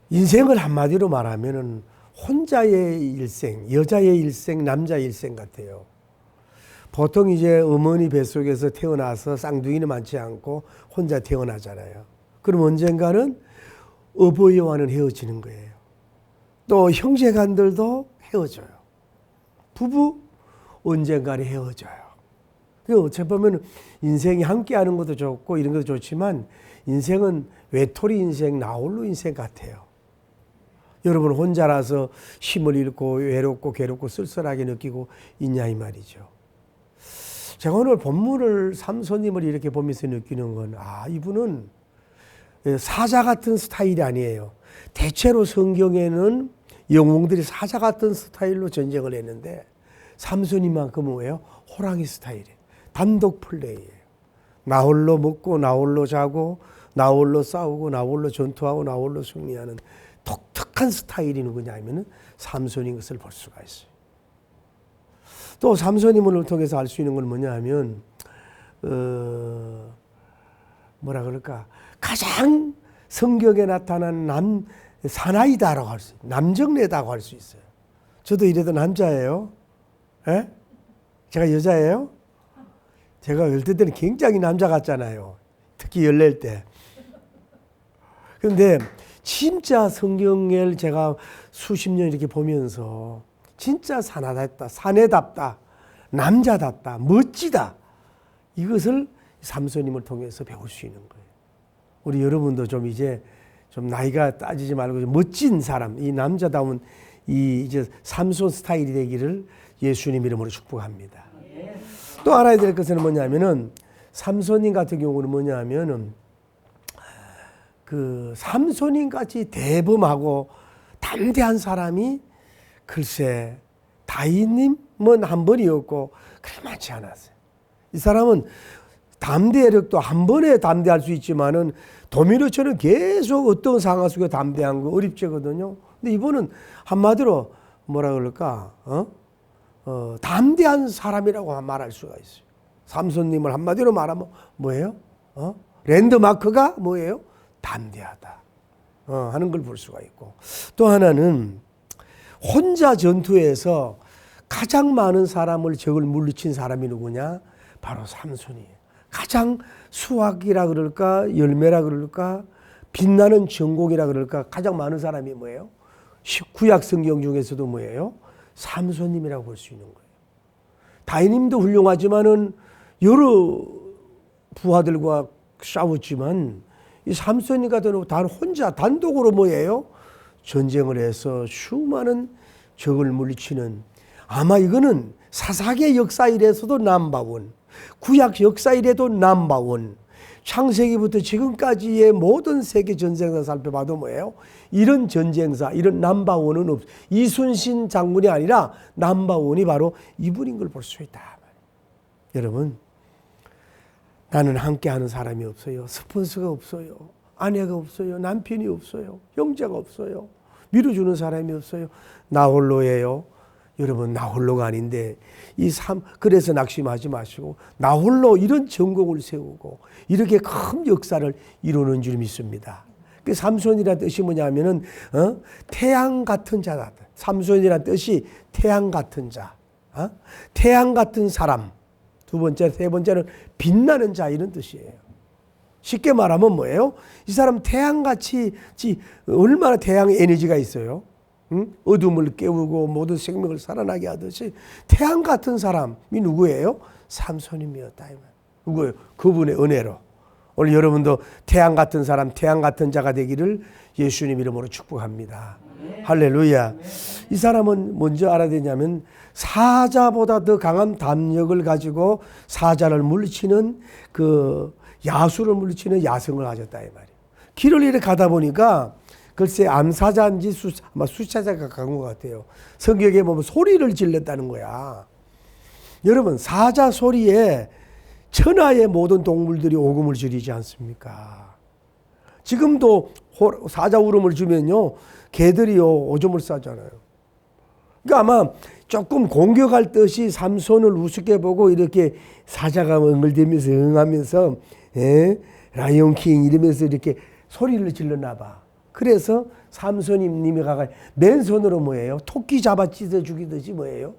인생을 한마디로 말하면은 혼자의 일생, 여자의 일생, 남자의 일생 같아요. 보통 이제 어머니 뱃속에서 태어나서 쌍둥이는 많지 않고 혼자 태어나잖아요. 그럼 언젠가는 어버이와는 헤어지는 거예요. 또 형제간들도 헤어져요. 부부 언젠가는 헤어져요. 어찌 보면 인생이 함께하는 것도 좋고 이런 것도 좋지만 인생은 외톨이 인생, 나홀로 인생 같아요. 여러분 혼자라서 힘을 잃고 외롭고 괴롭고 쓸쓸하게 느끼고 있냐 이 말이죠. 제가 오늘 본문을 삼손님을 이렇게 보면서 느끼는 건 이분은 사자 같은 스타일이 아니에요. 대체로 성경에는 영웅들이 사자 같은 스타일로 전쟁을 했는데 삼손님만큼은 뭐예요? 호랑이 스타일이에요. 단독 플레이예요. 나 홀로 먹고 나 홀로 자고 나 홀로 싸우고 나 홀로 전투하고 나 홀로 승리하는 독특한 스타일이 누구냐 하면 삼손인 것을 볼 수가 있어요. 또 삼손님을 통해서 알 수 있는 건 뭐냐 하면 뭐라 그럴까, 가장 성경에 나타난 사나이다라고 할 수 있어요. 남정네다고 할 수 있어요. 저도 이래도 남자예요. 에? 제가 여자예요? 제가 어릴 때는 굉장히 남자 같잖아요. 특히 열낼 때. 그런데 진짜 성경을 제가 수십 년 이렇게 보면서 진짜 사내답다, 남자답다, 멋지다, 이것을 삼손님을 통해서 배울 수 있는 거예요. 우리 여러분도 좀 이제 좀 나이가 따지지 말고 좀 멋진 사람, 이 남자다운 이제 삼손 스타일이 되기를 예수님 이름으로 축복합니다. 또 알아야 될 것은 뭐냐면은 삼손님 같은 경우는 뭐냐면은 그 삼손님 같이 대범하고 담대한 사람이 글쎄 다윗님은 한 번이었고 그렇게 많지 않았어요. 이 사람은 담대력도 한 번에 담대할 수 있지만은 도미노처럼 계속 어떤 상황 속에 담대한 거 어렵지거든요. 근데 이분은 한마디로 뭐라 그럴까, 담대한 사람이라고 말할 수가 있어요. 삼손님을 한마디로 말하면 뭐예요? 랜드마크가 뭐예요? 담대하다 하는 걸 볼 수가 있고, 또 하나는 혼자 전투에서 가장 많은 사람을 적을 물리친 사람이 누구냐? 바로 삼손이에요. 가장 수확이라 그럴까, 열매라 그럴까, 빛나는 전공이라 그럴까, 가장 많은 사람이 뭐예요? 구약 성경 중에서도 뭐예요? 삼손님이라고 볼 수 있는 거예요. 다윗님도 훌륭하지만은 여러 부하들과 싸웠지만 이 삼손님 같은 경우 단 혼자 단독으로 뭐예요? 전쟁을 해서 수많은 적을 물리치는, 아마 이거는 사사계 역사일에서도 넘버원, 구약 역사일에도 넘버원, 창세기부터 지금까지의 모든 세계 전쟁사 살펴봐도 뭐예요? 이런 전쟁사, 이런 넘버원은 없어요. 이순신 장군이 아니라 넘버원이 바로 이분인 걸 볼 수 있다. 여러분, 나는 함께하는 사람이 없어요. 스폰서가 없어요. 아내가 없어요. 남편이 없어요. 형제가 없어요. 밀어주는 사람이 없어요. 나 홀로예요. 여러분, 나 홀로가 아닌데 그래서 낙심하지 마시고 나 홀로 이런 전공을 세우고 이렇게 큰 역사를 이루는 줄 믿습니다. 그 삼손이라는 뜻이 뭐냐면은 태양 같은 자다. 삼손이라는 뜻이 태양 같은 자, 태양 같은 사람. 두 번째, 세 번째는 빛나는 자, 이런 뜻이에요. 쉽게 말하면 뭐예요? 이 사람 태양같이, 얼마나 태양의 에너지가 있어요. 어둠을 깨우고 모든 생명을 살아나게 하듯이 태양 같은 사람이 누구예요? 삼손님이었다. 누구예요? 그분의 은혜로. 오늘 여러분도 태양 같은 사람, 태양 같은 자가 되기를 예수님 이름으로 축복합니다. 할렐루야. 이 사람은 먼저 알아야 되냐면 사자보다 더 강한 담력을 가지고 사자를 물리치는 그 야수를 물리치는 야성을 가졌다 이 말이에요. 길을 이렇게 가다 보니까 글쎄 암사자인지 아마 수사자가 가까운 것 같아요. 성경에 보면 소리를 질렀다는 거야. 여러분, 사자 소리에 천하의 모든 동물들이 오금을 지르지 않습니까? 지금도 사자 울음을 주면요, 개들이요 오줌을 싸잖아요. 그러니까 아마 조금 공격할 듯이 삼손을 우습게 보고 이렇게 사자가 응을대면서 응하면서 라이온킹 이러면서 이렇게 소리를 질렀나 봐. 그래서 삼손님이 가가 맨손으로 뭐예요? 토끼 잡아 찢어 죽이듯이 뭐예요?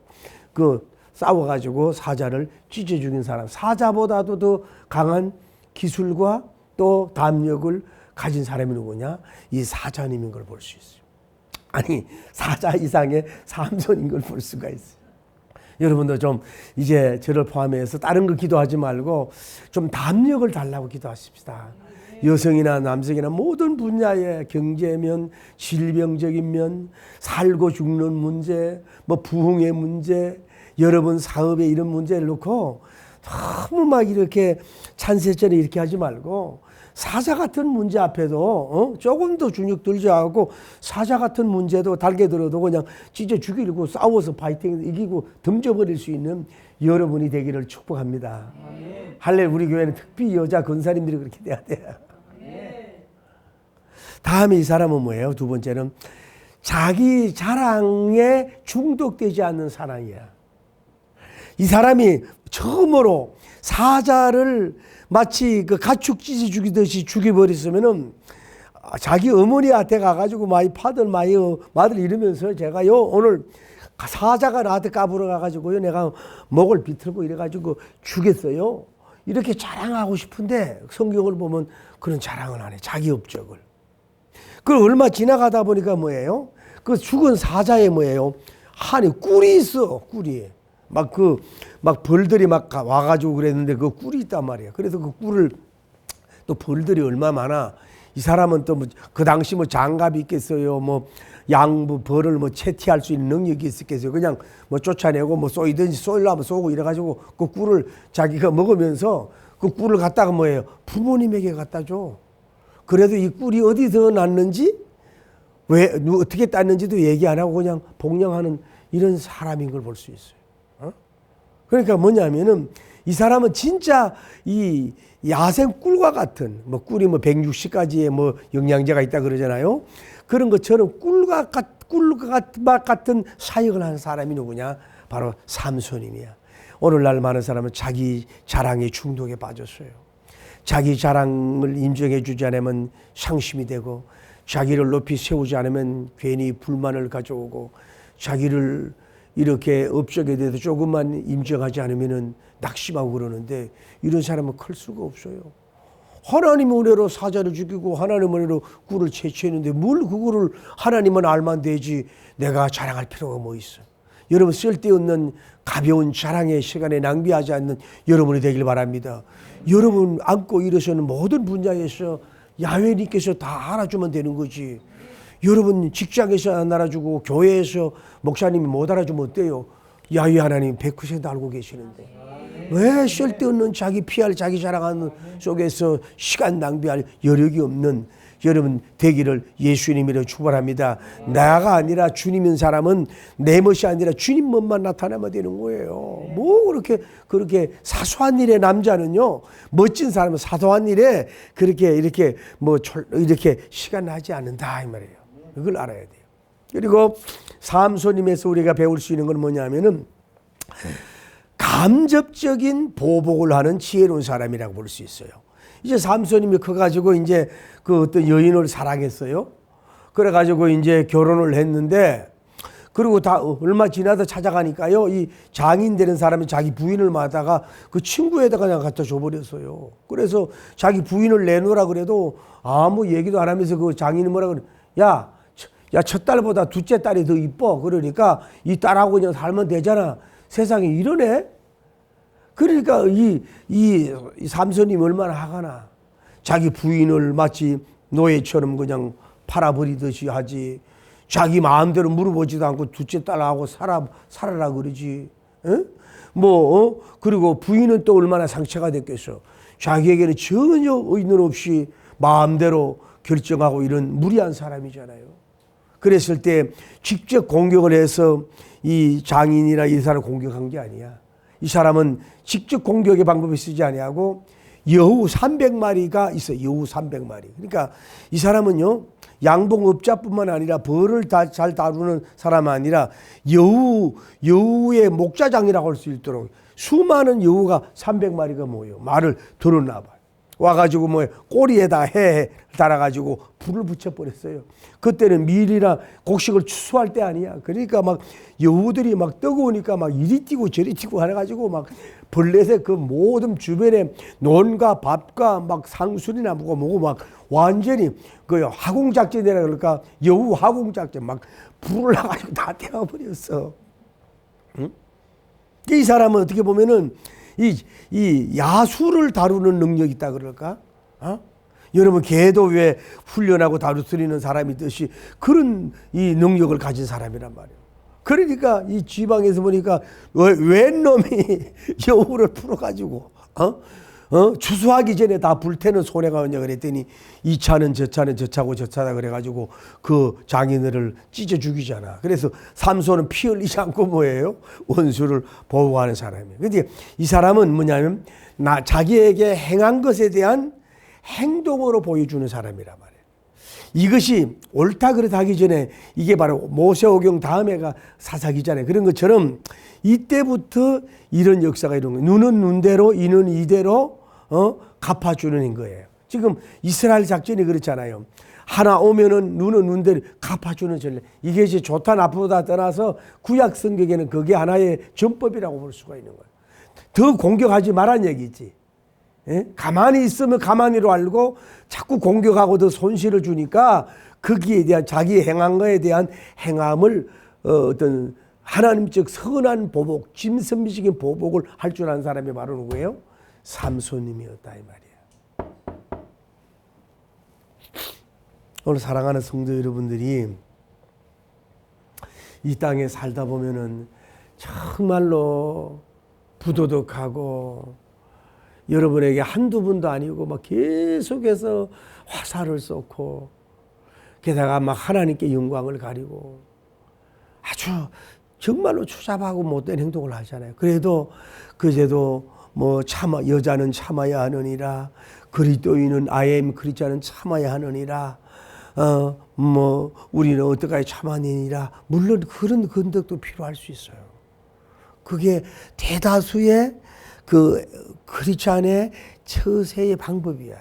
그 싸워가지고 사자를 찢어 죽인 사람. 사자보다도 더 강한 기술과 또 담력을 가진 사람이 누구냐? 이 사자님인 걸 볼 수 있어요. 아니, 사자 이상의 삼손인 걸 볼 수가 있어요. 여러분도 좀 이제 저를 포함해서 다른 거 기도하지 말고 좀 담력을 달라고 기도하십시다. 여성이나 남성이나 모든 분야의 경제면, 질병적인 면, 살고 죽는 문제, 뭐 부흥의 문제, 여러분 사업의 이런 문제를 놓고 너무 막 이렇게 찬세처럼 이렇게 하지 말고 사자 같은 문제 앞에도 조금 더 주눅 들지 않고 사자 같은 문제도 달게 들어도 그냥 찢어 죽이고 싸워서 파이팅 이기고 덤져버릴 수 있는 여러분이 되기를 축복합니다. 할렐루야. 우리 교회는 특히 여자 권사님들이 그렇게 돼야 돼요. 다음에 이 사람은 뭐예요? 두 번째는 자기 자랑에 중독되지 않는 사랑이야. 이 사람이 처음으로 사자를 마치 그 가축 찢어 죽이듯이 죽여버렸으면은 자기 어머니한테 가가지고 마이 파들 이러면서 제가요 오늘 사자가 나한테 까불어 가가지고요 내가 목을 비틀고 이래가지고 죽였어요. 이렇게 자랑하고 싶은데 성경을 보면 그런 자랑을 안 해. 자기 업적을. 그 얼마 지나가다 보니까 뭐예요? 그 죽은 사자에 뭐예요? 한이 꿀이 있어. 꿀이. 막 벌들이 막 와가지고 그랬는데 그 꿀이 있단 말이야. 그래서 그 꿀을 또 벌들이 얼마 많아. 이 사람은 또 그 당시 뭐 장갑이 있겠어요. 뭐 양부 벌을 뭐 채티할 수 있는 능력이 있겠어요. 그냥 뭐 쫓아내고 뭐 쏘이든지 쏘려면 쏘고 이래가지고 그 꿀을 자기가 먹으면서 그 꿀을 갖다가 뭐예요? 부모님에게 갖다 줘. 그래도 이 꿀이 어디서 났는지 왜 어떻게 땄는지도 얘기 안 하고 그냥 복령하는 이런 사람인 걸 볼 수 있어요. 그러니까 뭐냐면은 이 사람은 진짜 이 야생 꿀과 같은 뭐 꿀이 뭐 160가지의 뭐 영양제가 있다 그러잖아요. 그런 것처럼 꿀과 같은 사역을 하는 사람이 누구냐? 바로 삼손임이야. 오늘날 많은 사람은 자기 자랑에 중독에 빠졌어요. 자기 자랑을 인정해 주지 않으면 상심이 되고 자기를 높이 세우지 않으면 괜히 불만을 가져오고 자기를 이렇게 업적에 대해서 조금만 인정하지 않으면 낙심하고 그러는데 이런 사람은 클 수가 없어요. 하나님의 은혜로 사자를 죽이고 하나님의 은혜로 꿀을 채취했는데 뭘 그거를 하나님은 알면 되지 내가 자랑할 필요가 뭐 있어. 여러분 쓸데없는 가벼운 자랑의 시간에 낭비하지 않는 여러분이 되길 바랍니다. 여러분 안고 일어서는 모든 분야에서 야훼님께서 다 알아주면 되는 거지. 여러분 직장에서 안 알아주고 교회에서 목사님이 못 알아주면 어때요? 야훼 하나님 100% 알고 계시는데 왜 쓸데없는 자기 PR 자기 자랑하는 속에서 시간 낭비할 여력이 없는 여러분 되기를 예수님이라 축원합니다. 나가 아니라 주님인 사람은 내 멋이 아니라 주님 멋만 나타나면 되는 거예요. 뭐 그렇게 사소한 일에 남자는요 멋진 사람은 사소한 일에 그렇게 이렇게 시간 나지 않는다 이 말이에요. 그걸 알아야 돼요. 그리고 삼손님에서 우리가 배울 수 있는 건 뭐냐면은 감접적인 보복을 하는 지혜로운 사람이라고 볼 수 있어요. 이제 삼손님이 커가지고 이제 그 어떤 여인을 사랑했어요. 그래가지고 이제 결혼을 했는데 그리고 다 얼마 지나서 찾아가니까요. 이 장인 되는 사람이 자기 부인을 마다가 그 친구에다가 그냥 갖다 줘버렸어요. 그래서 자기 부인을 내놓으라 그래도 아무 얘기도 안 하면서 그 장인이 뭐라 그래. 야, 첫 딸보다 둘째 딸이 더 이뻐. 그러니까 이 딸하고 그냥 살면 되잖아. 세상에 이러네? 그러니까 이 삼손님이 얼마나 화가 나. 자기 부인을 마치 노예처럼 그냥 팔아버리듯이 하지. 자기 마음대로 물어보지도 않고 둘째 딸하고 살아라 그러지. 그리고 부인은 또 얼마나 상처가 됐겠어. 자기에게는 전혀 의논 없이 마음대로 결정하고 이런 무리한 사람이잖아요. 그랬을 때 직접 공격을 해서 이 장인이나 이 사람을 공격한 게 아니야. 이 사람은 직접 공격의 방법을 쓰지 아니하고 여우 300마리가 있어. 여우 300마리. 그러니까 이 사람은요. 양봉업자뿐만 아니라 벌을 잘 다루는 사람 아니라 여우의 목자장이라고 할 수 있도록 수많은 여우가 300마리가 모여 말을 들었나 봐요. 와가지고 뭐 꼬리에다 해 달아가지고 불을 붙여버렸어요. 그때는 밀이나 곡식을 추수할 때 아니야. 그러니까 막 여우들이 막 뜨거우니까 막 이리 뛰고 저리 뛰고 해가지고 막 벌레새 그 모든 주변에 논과 밭과 막 상수리나 뭐고 막 완전히 그 화공작전이라 그럴까, 여우 화공작전 막 불을 나가지고 다 태워버렸어. 응? 이 사람은 어떻게 보면은 이 야수를 다루는 능력이 있다 그럴까? 어? 여러분 개도 왜 훈련하고 다루쓰리는 사람이듯이 그런 이 능력을 가진 사람이란 말이에요. 그러니까 이 지방에서 보니까 웬 놈이 여우를 풀어가지고 추수하기 전에 다 불태는 소래가 오냐 그랬더니 이 차는 저 차는 저 차고 저 차다 그래가지고 그 장인어를 찢어 죽이잖아. 그래서 삼손은 피 흘리지 않고 뭐예요? 원수를 보호하는 사람이에요. 근데 이 사람은 뭐냐면 자기에게 행한 것에 대한 행동으로 보여주는 사람이란 말이에요. 이것이 옳다 그렇다 하기 전에 이게 바로 모세오경 다음에가 사사기잖아요. 그런 것처럼 이때부터 이런 역사가 이런 거예요. 눈은 눈대로 이는 이대로 갚아주는 거예요. 지금 이스라엘 작전이 그렇잖아요. 하나 오면은 눈은 눈대로 갚아주는 전례. 이게 이제 좋다 나쁘다 떠나서 구약 성경에는 그게 하나의 전법이라고 볼 수가 있는 거예요. 더 공격하지 말란 얘기지. 예? 가만히 있으면 가만히로 알고 자꾸 공격하고 더 손실을 주니까 거기에 대한 자기 행한 거에 대한 행함을 어떤 하나님적 선한 보복, 짐승미적인 보복을 할 줄 아는 사람이 바로 누구예요? 삼손님이었다 이 말이에요. 오늘 사랑하는 성도 여러분들이 이 땅에 살다 보면은 정말로 부도덕하고 여러분에게 한두 번도 아니고 막 계속해서 화살을 쏟고 게다가 막 하나님께 영광을 가리고 아주 정말로 추잡하고 못된 행동을 하잖아요. 그래도 그제도 뭐 여자는 참아야 하느니라, 그리스도인은 크리스찬은 참아야 하느니라, 뭐 우리는 어떻게 참아내니라. 물론 그런 건덕도 필요할 수 있어요. 그게 대다수의 그 크리스찬의 처세의 방법이야.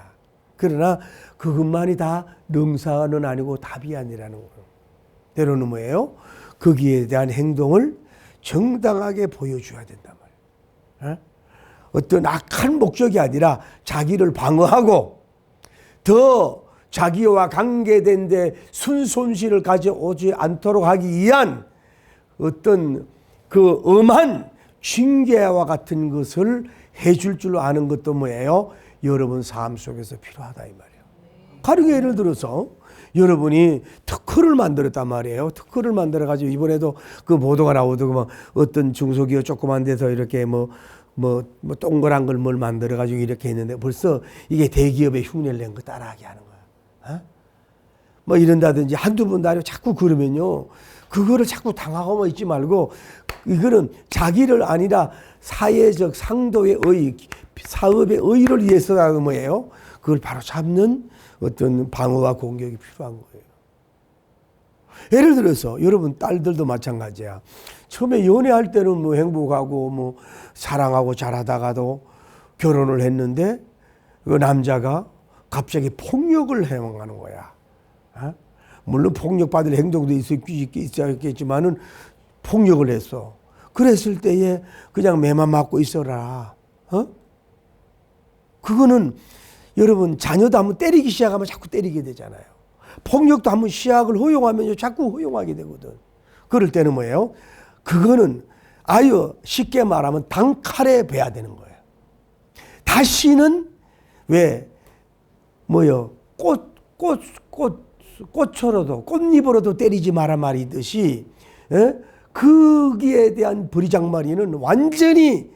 그러나 그것만이 다 능사는 아니고 답이 아니라는 거예요. 때로는 뭐예요? 거기에 대한 행동을 정당하게 보여줘야 된단 말이에요. 어떤 악한 목적이 아니라 자기를 방어하고 더 자기와 관계된 데 순손실을 가져오지 않도록 하기 위한 어떤 그 엄한 징계와 같은 것을 해줄 줄 아는 것도 뭐예요? 여러분 삶 속에서 필요하다 이 말이에요. 가령 예를 들어서 여러분이 특허를 만들었단 말이에요. 특허를 만들어가지고 이번에도 그 보도가 나오더구만 어떤 중소기업 조그만 데서 이렇게 뭐 동그란 걸 뭘 만들어가지고 이렇게 했는데 벌써 이게 대기업의 흉내를 낸 거 따라하게 하는 거야. 뭐 이런다든지 한두 번도 아니고 자꾸 그러면요. 그거를 자꾸 당하고만 있지 말고 이거는 자기를 아니라 사회적 상도의 의, 사업의 의를 위해서라는 뭐예요? 그걸 바로 잡는 어떤 방어와 공격이 필요한 거예요. 예를 들어서 여러분 딸들도 마찬가지야. 처음에 연애할 때는 뭐 행복하고 뭐 사랑하고 잘하다가도 결혼을 했는데 그 남자가 갑자기 폭력을 행하는 거야. 물론 폭력받을 행동도 있었겠지만은 폭력을 했어. 그랬을 때에 그냥 매만 맞고 있어라. 그거는 여러분 자녀도 한번 때리기 시작하면 자꾸 때리게 되잖아요. 폭력도 한번 시작을 허용하면 자꾸 허용하게 되거든. 그럴 때는 뭐예요? 그거는 아유 쉽게 말하면 단칼에 베야 되는 거예요. 다시는 왜 뭐요 꽃으로도 꽃잎으로도 때리지 마라 말이듯이 거기에 대한 버리장머리는 완전히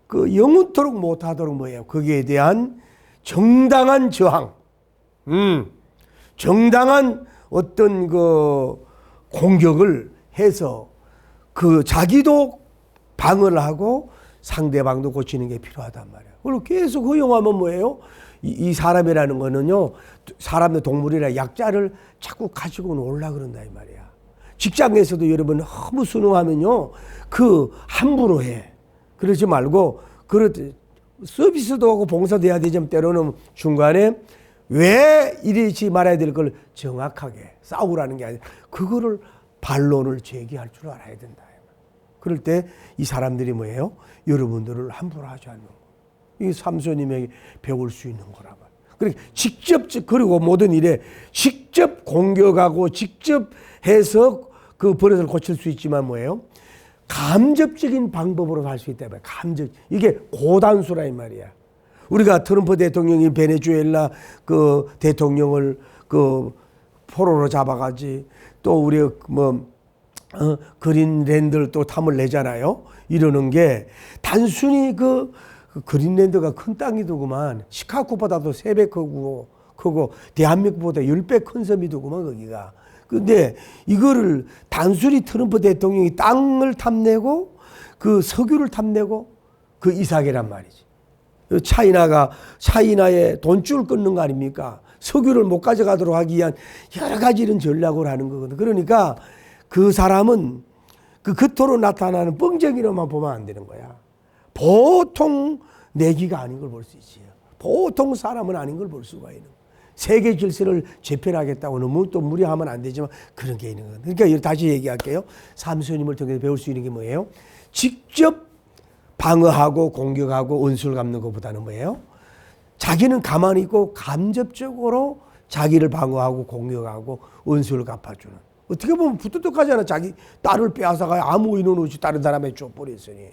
그 영원토록 못하도록 뭐예요? 거기에 대한 정당한 저항, 정당한 어떤 그 공격을 해서 그 자기도 방어를 하고 상대방도 고치는 게 필요하단 말이에요. 그리고 계속 허용하면 뭐예요? 이 사람이라는 거는요, 사람의 동물이라 약자를 자꾸 가지고 놀라 그런다 이 말이야. 직장에서도 여러분 너무 순응하면요, 그 함부로 해. 그러지 말고 서비스도 하고 봉사도 해야 되지만 때로는 중간에 왜 이러지 말아야 될 걸 정확하게 싸우라는 게 아니라 그거를 반론을 제기할 줄 알아야 된다. 그럴 때 이 사람들이 뭐예요? 여러분들을 함부로 하지 않는 거. 이 삼손님에게 배울 수 있는 거란 말이에요. 그러니까 직접, 그리고 모든 일에 직접 공격하고 직접 해서 그 버릇을 고칠 수 있지만 뭐예요? 감접적인 방법으로 할 수 있다. 감접. 이게 고단수라 이 말이야. 우리가 트럼프 대통령이 베네수엘라 그 대통령을 그 포로로 잡아가지 또 우리 그린랜드를 또 탐을 내잖아요. 이러는 게 단순히 그 그린랜드가 큰 땅이더구만. 시카고보다도 3배 크고 대한민국보다 10배 큰 섬이더구만 거기가. 근데 이거를 단순히 트럼프 대통령이 땅을 탐내고 그 석유를 탐내고 그 이삭이란 말이지. 차이나에 돈줄 끊는 거 아닙니까? 석유를 못 가져가도록 하기 위한 여러 가지 이런 전략을 하는 거거든. 그러니까 그 사람은 그 겉으로 나타나는 뻥쟁이로만 보면 안 되는 거야. 보통 내기가 아닌 걸 볼 수 있지. 보통 사람은 아닌 걸 볼 수가 있는 거야. 세계 질서를 재편하겠다고 너무 또 무리하면 안 되지만 그런 게 있는 거예요. 그러니까 다시 얘기할게요. 삼손님을 통해서 배울 수 있는 게 뭐예요? 직접 방어하고 공격하고 은수를 갚는 것보다는 뭐예요? 자기는 가만히 있고 간접적으로 자기를 방어하고 공격하고 은수를 갚아주는. 어떻게 보면 부뚜뚝하잖아. 자기 딸을 빼앗아가 아무 인원 없이 다른 사람에 쫓버렸으니.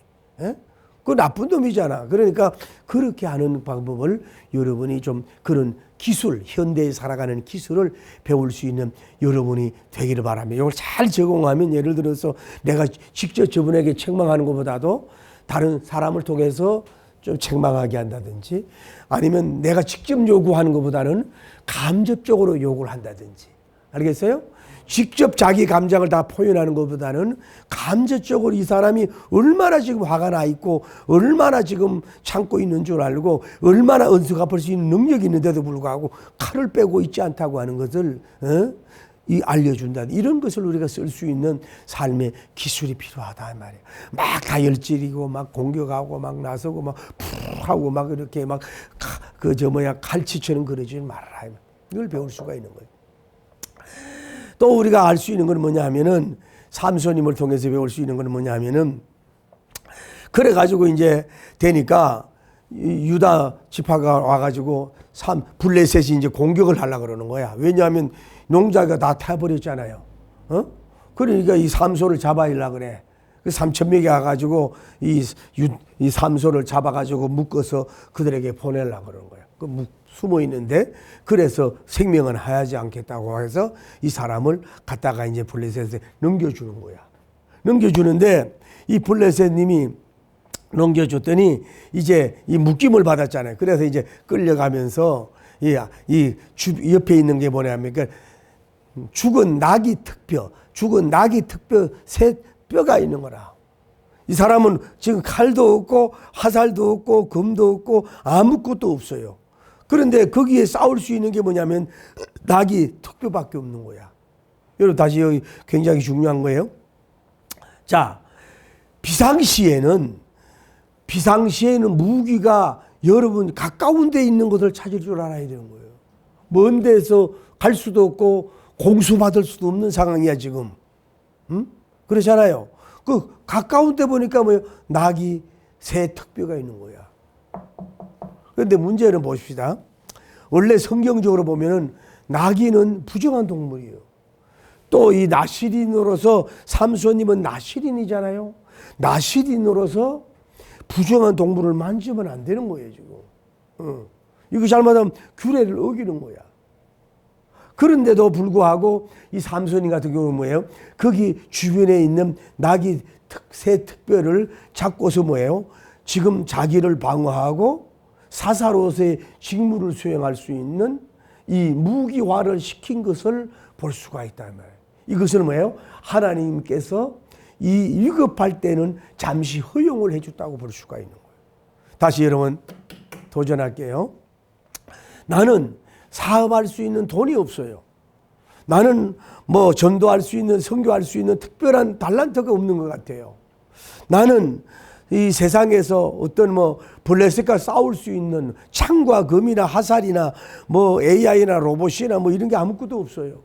그 나쁜 놈이잖아. 그러니까 그렇게 하는 방법을 여러분이 좀 그런 기술, 현대에 살아가는 기술을 배울 수 있는 여러분이 되기를 바랍니다. 이걸 잘 적용하면 예를 들어서 내가 직접 저분에게 책망하는 것보다도 다른 사람을 통해서 좀 책망하게 한다든지 아니면 내가 직접 요구하는 것보다는 감접적으로 요구를 한다든지. 알겠어요? 직접 자기 감정을 다 표현하는 것보다는 감정적으로 이 사람이 얼마나 지금 화가 나 있고 얼마나 지금 참고 있는 줄 알고 얼마나 은수 갚을 수 있는 능력이 있는데도 불구하고 칼을 빼고 있지 않다고 하는 것을 알려준다. 이런 것을 우리가 쓸 수 있는 삶의 기술이 필요하다 말이에요. 막 다혈질이고 막 공격하고 막 나서고 막 푹 하고 막 이렇게 막 칼치처럼 그러지 말아라. 이걸 배울 수가 있는 거예요. 또 우리가 알 수 있는 건 뭐냐 하면은 삼손님을 통해서 배울 수 있는 건 뭐냐 하면은 그래가지고 이제 되니까 유다 지파가 와가지고 블레셋이 이제 공격을 하려고 그러는 거야. 왜냐하면 농자가 다 타버렸잖아요. 그러니까 이 삼손을 잡아내려고 그래. 3,000명이 와가지고 이 삼손을 잡아가지고 묶어서 그들에게 보내려고 그러는 거야. 숨어 있는데 그래서 생명은 하야지 않겠다고 해서 이 사람을 갖다가 이제 블레셋에 넘겨주는 거야. 넘겨주는데 이 블레셋님이 넘겨줬더니 이제 이 묶임을 받았잖아요. 그래서 이제 끌려가면서 이 옆에 있는 게 뭐냐면 죽은 나귀 특뼈 새 뼈가 있는 거라. 이 사람은 지금 칼도 없고 화살도 없고 검도 없고 아무것도 없어요. 그런데 거기에 싸울 수 있는 게 뭐냐면 나귀 턱뼈밖에 없는 거야. 여러분 다시 여기 굉장히 중요한 거예요. 자, 비상시에는 무기가 여러분 가까운 데 있는 것을 찾을 줄 알아야 되는 거예요. 먼 데서 갈 수도 없고 공수받을 수도 없는 상황이야 지금. 그렇잖아요. 그 가까운 데 보니까 뭐예요? 나귀 새 턱뼈가 있는 거야. 그런데 문제는 보십시다. 원래 성경적으로 보면은 나귀는 부정한 동물이에요. 또 이 나시린으로서 삼손님은 나시린이잖아요. 나시린으로서 부정한 동물을 만지면 안 되는 거예요 지금. 이거 잘못하면 규례를 어기는 거야. 그런데도 불구하고 이 삼손님 같은 경우는 뭐예요? 거기 주변에 있는 나귀 새 특별을 잡고서 뭐예요? 지금 자기를 방어하고 사사로서의 직무를 수행할 수 있는 이 무기화를 시킨 것을 볼 수가 있단 말이에요. 이것은 뭐예요? 하나님께서 이 위급할 때는 잠시 허용을 해줬다고 볼 수가 있는 거예요. 다시 여러분 도전할게요. 나는 사업할 수 있는 돈이 없어요. 나는 뭐 전도할 수 있는, 선교할 수 있는 특별한 달란트가 없는 것 같아요. 나는 이 세상에서 어떤 뭐 블레셋과 싸울 수 있는 창과 금이나 화살이나 뭐 AI나 로봇이나 뭐 이런 게 아무것도 없어요.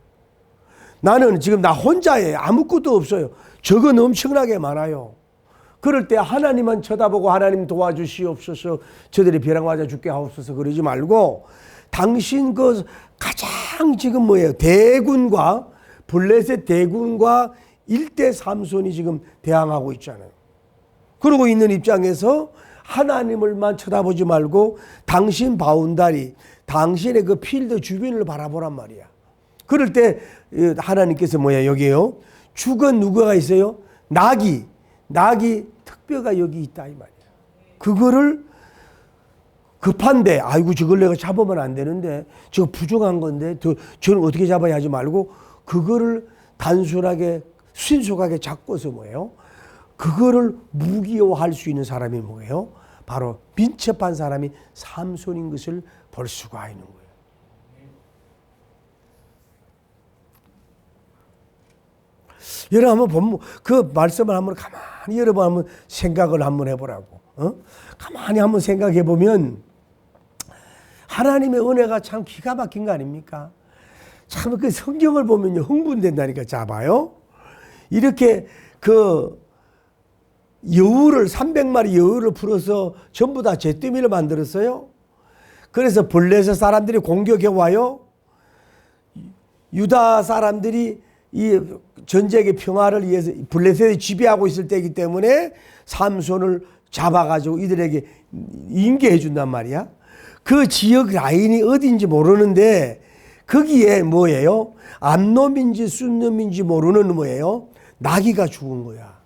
나는 지금 나 혼자에 아무것도 없어요. 적은 엄청나게 많아요. 그럴 때 하나님만 쳐다보고 하나님 도와주시옵소서, 저들이 벼랑 맞아 죽게 하옵소서 그러지 말고, 당신 그 가장 지금 뭐예요? 대군과 블레셋 대군과 일대 삼손이 지금 대항하고 있잖아요. 그러고 있는 입장에서 하나님을만 쳐다보지 말고 당신 바운다리, 당신의 그 필드 주변을 바라보란 말이야. 그럴 때 하나님께서 뭐야? 여기에요. 죽은 누구가 있어요? 낙이 특별가 여기 있다 이 말이야. 그거를 급한데, 아이고 저걸 내가 잡으면 안 되는데, 저거 부족한 건데 저는 어떻게 잡아야 하지 말고, 그거를 단순하게 신속하게 잡고서 뭐예요? 그거를 무기화할 수 있는 사람이 뭐예요? 바로 민첩한 사람이 삼손인 것을 볼 수가 있는 거예요. 여러분 한번 보면 그 말씀을 한번 가만히 여러분 한번 생각을 한번 해보라고. 가만히 한번 생각해 보면 하나님의 은혜가 참 기가 막힌 거 아닙니까? 참 그 성경을 보면요 흥분된다니까. 잡아요. 이렇게 그 여우를 300마리 여우를 풀어서 전부 다 잿더미를 만들었어요. 그래서 블레셋 사람들이 공격해 와요. 유다 사람들이 이 전쟁의 평화를 위해서 블레셋이 지배하고 있을 때이기 때문에 삼손을 잡아가지고 이들에게 인계해 준단 말이야. 그 지역 라인이 어딘지 모르는데 거기에 뭐예요? 암놈인지 순놈인지 모르는 뭐예요? 나귀가 죽은 거야.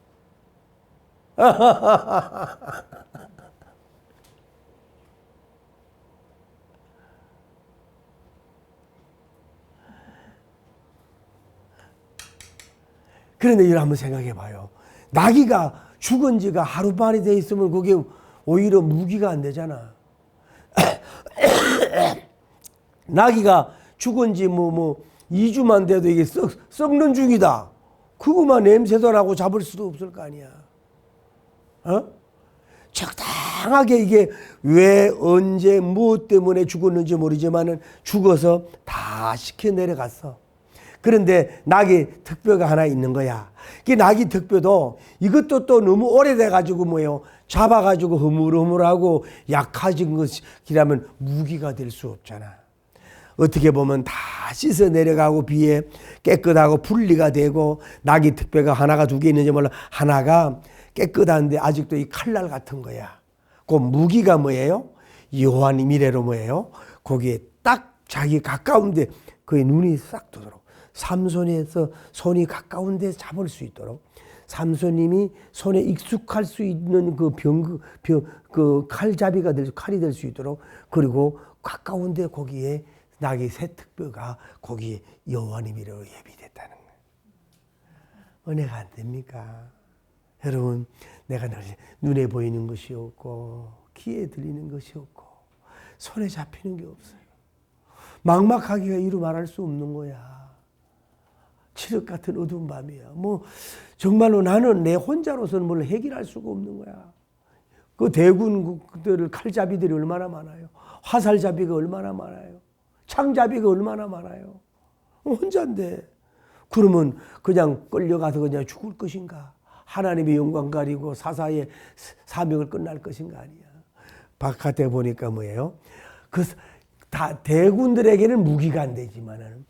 그런데 이걸 한번 생각해 봐요. 나귀가 죽은 지가 하루만이 돼 있으면 그게 오히려 무기가 안 되잖아. 나귀가 죽은 지 2주만 돼도 이게 썩는 중이다. 그거만 냄새도 나고 잡을 수도 없을 거 아니야. 적당하게 이게 왜 언제 무엇 때문에 죽었는지 모르지만은 죽어서 다 시켜 내려갔어. 그런데 낙이 특별가 하나 있는 거야. 그 낙이 특별도 이것도 또 너무 오래돼 가지고 뭐예요? 잡아 가지고 허물허물하고 약해진 것이라면 무기가 될 수 없잖아. 어떻게 보면 다 씻어 내려가고 비에 깨끗하고 분리가 되고, 낙이 특별가 하나가 두 개 있는지 몰라. 하나가 깨끗한데 아직도 이 칼날 같은 거야. 그 무기가 뭐예요? 여호와의 미래로 뭐예요? 거기에 딱 자기 가까운데 그의 눈이 싹 뜨도록, 삼손에서 손이 가까운데 잡을 수 있도록, 삼손님이 손에 익숙할 수 있는 그 칼잡이가 칼이 될 수 있도록, 그리고 가까운데 거기에 낙이 새 특별가 거기에 여호와의 미래로 예비됐다는 거예요. 은혜가 안 됩니까? 여러분, 내가 눈에 보이는 것이 없고 귀에 들리는 것이 없고 손에 잡히는 게 없어요. 막막하기가 이루 말할 수 없는 거야. 칠흑 같은 어두운 밤이야. 정말로 나는 내 혼자로서는 뭘 해결할 수가 없는 거야. 그 대군들을 칼잡이들이 얼마나 많아요. 화살잡이가 얼마나 많아요. 창잡이가 얼마나 많아요. 혼자인데 그러면 그냥 끌려가서 그냥 죽을 것인가? 하나님의 영광 가리고 사사의 사명을 끝날 것인가? 아니야. 바깥에 보니까 뭐예요? 다 대군들에게는 무기가 안 되지만은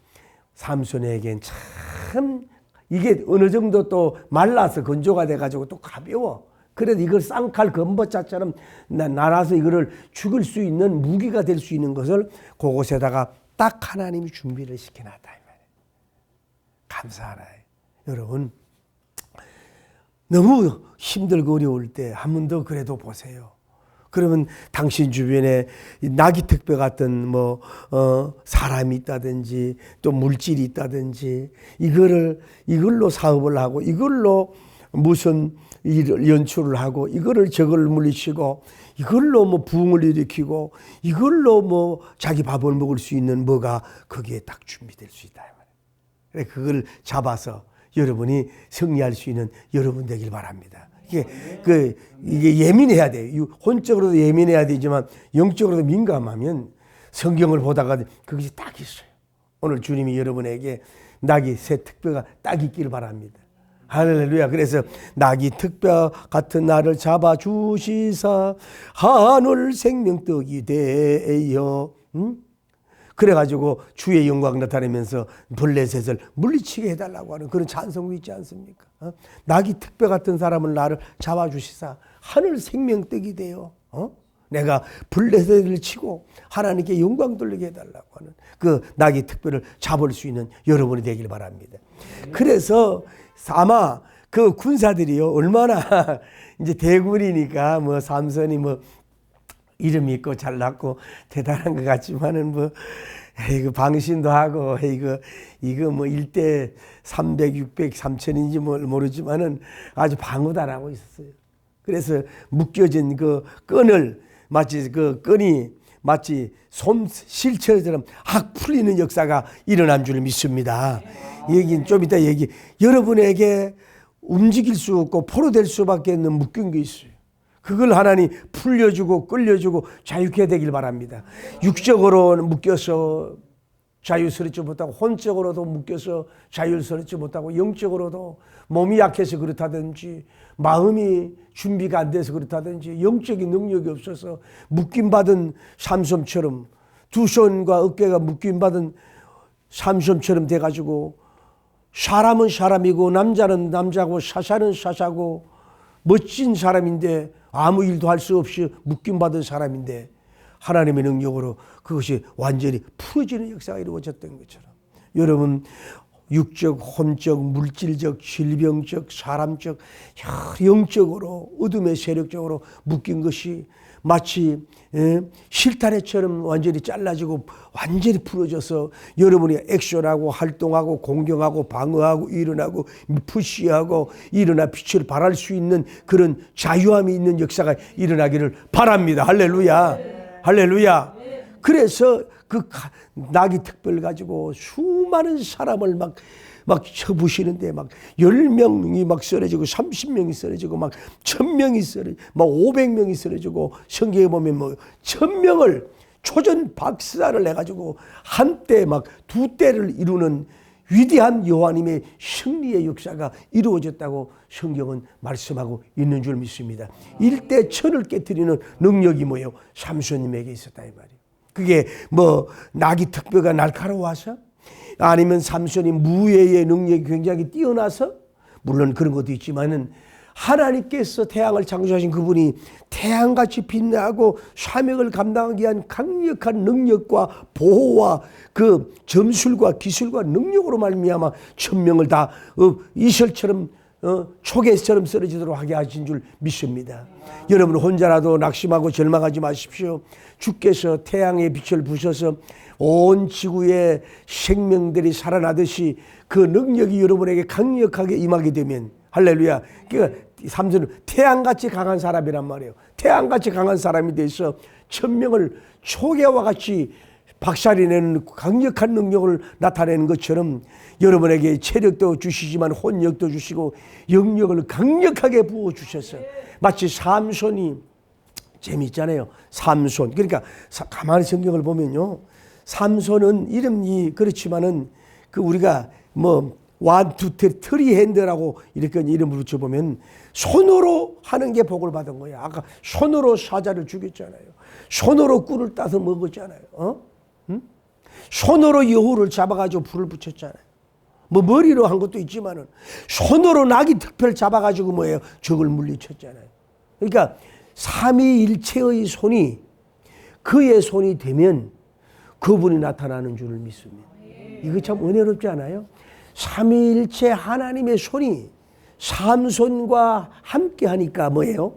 삼손에게는 참 이게 어느 정도 또 말라서 건조가 돼가지고 또 가벼워. 그래도 이걸 쌍칼 검버자처럼 날아서 이거를 죽일 수 있는 무기가 될 수 있는 것을 그곳에다가 딱 하나님이 준비를 시켜놨다 이 말이에요. 감사하나요. 여러분, 너무 힘들고 어려울 때 한 번 더 그래도 보세요. 그러면 당신 주변에 낙이 특별 같은 사람이 있다든지 또 물질이 있다든지 이걸로 사업을 하고 이걸로 무슨 연출을 하고 이거를 저걸 물리치고 이걸로 부흥을 일으키고 이걸로 자기 밥을 먹을 수 있는 뭐가 거기에 딱 준비될 수 있다. 그래 그걸 잡아서 여러분이 승리할 수 있는 여러분 되길 바랍니다. 이게 예민해야 돼요. 혼적으로도 예민해야 되지만 영적으로도 민감하면 성경을 보다가 그것이 딱 있어요. 오늘 주님이 여러분에게 낙이 새 특별가 딱 있기를 바랍니다. 할렐루야. 그래서 낙이 특별 같은 나를 잡아주시사 하늘 생명떡이 되어 그래가지고 주의 영광 나타내면서 블레셋을 물리치게 해달라고 하는 그런 찬송도 있지 않습니까? 낙이 특별 같은 사람을 나를 잡아주시사 하늘 생명떡이 되어 내가 블레셋을 치고 하나님께 영광 돌리게 해달라고 하는 그 낙이 특별을 잡을 수 있는 여러분이 되길 바랍니다. 그래서 아마 그 군사들이요 얼마나 이제 대군이니까 뭐 삼손이 뭐 이름 있고 잘났고 대단한 것 같지만은 뭐 이거 방신도 하고 이거 뭐 1대 300, 600, 3000인지 모르지만은 아주 방어다라고 있었어요. 그래서 묶여진 그 끈을 마치 그 끈이 마치 솜 실처럼 확 풀리는 역사가 일어난 줄 믿습니다. 얘기는 좀 이따 여러분에게 움직일 수 없고 포로될 수밖에 없는 묶인 게 있어요. 그걸 하나님 풀려주고 끌려주고 자유케 되길 바랍니다. 육적으로 묶여서 자유스럽지 못하고 혼적으로도 묶여서 자유스럽지 못하고 영적으로도 몸이 약해서 그렇다든지 마음이 준비가 안 돼서 그렇다든지 영적인 능력이 없어서 묶임받은 삼손처럼 두 손과 어깨가 묶임받은 삼손처럼 돼가지고 사람은 사람이고 남자는 남자고 사샤는 사샤고 멋진 사람인데 아무 일도 할 수 없이 묶임받은 사람인데 하나님의 능력으로 그것이 완전히 풀어지는 역사가 이루어졌던 것처럼 여러분 육적, 혼적, 물질적, 질병적, 사람적, 영적으로 어둠의 세력적으로 묶인 것이 마치 실타래처럼 완전히 잘라지고 완전히 풀어져서 여러분이 액션하고 활동하고 공경하고 방어하고 일어나고 푸시하고 일어나 빛을 발할 수 있는 그런 자유함이 있는 역사가 일어나기를 바랍니다. 할렐루야. 할렐루야. 그래서 그 낙이 특별 가지고 수많은 사람을 막 쳐부시는데 막 10명이 막 쓰러지고 30명이 쓰러지고 막 1000명이 쓰러지고 막 500명이 쓰러지고 성경에 보면 뭐 1000명을 초전 박살을 내가지고 한때 막 두 때를 이루는 위대한 여호와님의 승리의 역사가 이루어졌다고 성경은 말씀하고 있는 줄 믿습니다. 일대 천을 깨뜨리는 능력이 뭐예요? 삼손님에게 있었다 이 말이에요. 그게 뭐 낙이 특별가 날카로워서 아니면 삼손이 무예의 능력이 굉장히 뛰어나서 물론 그런 것도 있지만은 하나님께서 태양을 창조하신 그분이 태양같이 빛나고 사명을 감당하기 위한 강력한 능력과 보호와 그 점술과 기술과 능력으로 말미암아 1000명을 다 이슬처럼 초계처럼 쓰러지도록 하게 하신 줄 믿습니다. 여러분 혼자라도 낙심하고 절망하지 마십시오. 주께서 태양의 빛을 부셔서 온 지구의 생명들이 살아나듯이 그 능력이 여러분에게 강력하게 임하게 되면 할렐루야. 그러니까 삼손은 태양같이 강한 사람이란 말이에요. 태양같이 강한 사람이 돼서 1000명을 초계와 같이 박살내는 강력한 능력을 나타내는 것처럼 여러분에게 체력도 주시지만 혼력도 주시고 영력을 강력하게 부어주셔서 마치 삼손이 재미있잖아요. 삼손. 그러니까 가만히 성경을 보면요. 삼손은 이름이 그렇지만은 그 우리가 뭐 트리 핸드라고 이렇게 이름을 붙여보면 손으로 하는 게 복을 받은 거예요. 아까 손으로 사자를 죽였잖아요. 손으로 꿀을 따서 먹었잖아요. 손으로 여우를 잡아가지고 불을 붙였잖아요. 뭐 머리로 한 것도 있지만은 손으로 낙이 특별 잡아가지고 뭐예요? 적을 물리쳤잖아요. 그러니까 삼위일체의 손이 그의 손이 되면 그분이 나타나는 줄을 믿습니다. 이거 참 은혜롭지 않아요? 삼위일체 하나님의 손이 삼손과 함께 하니까 뭐예요?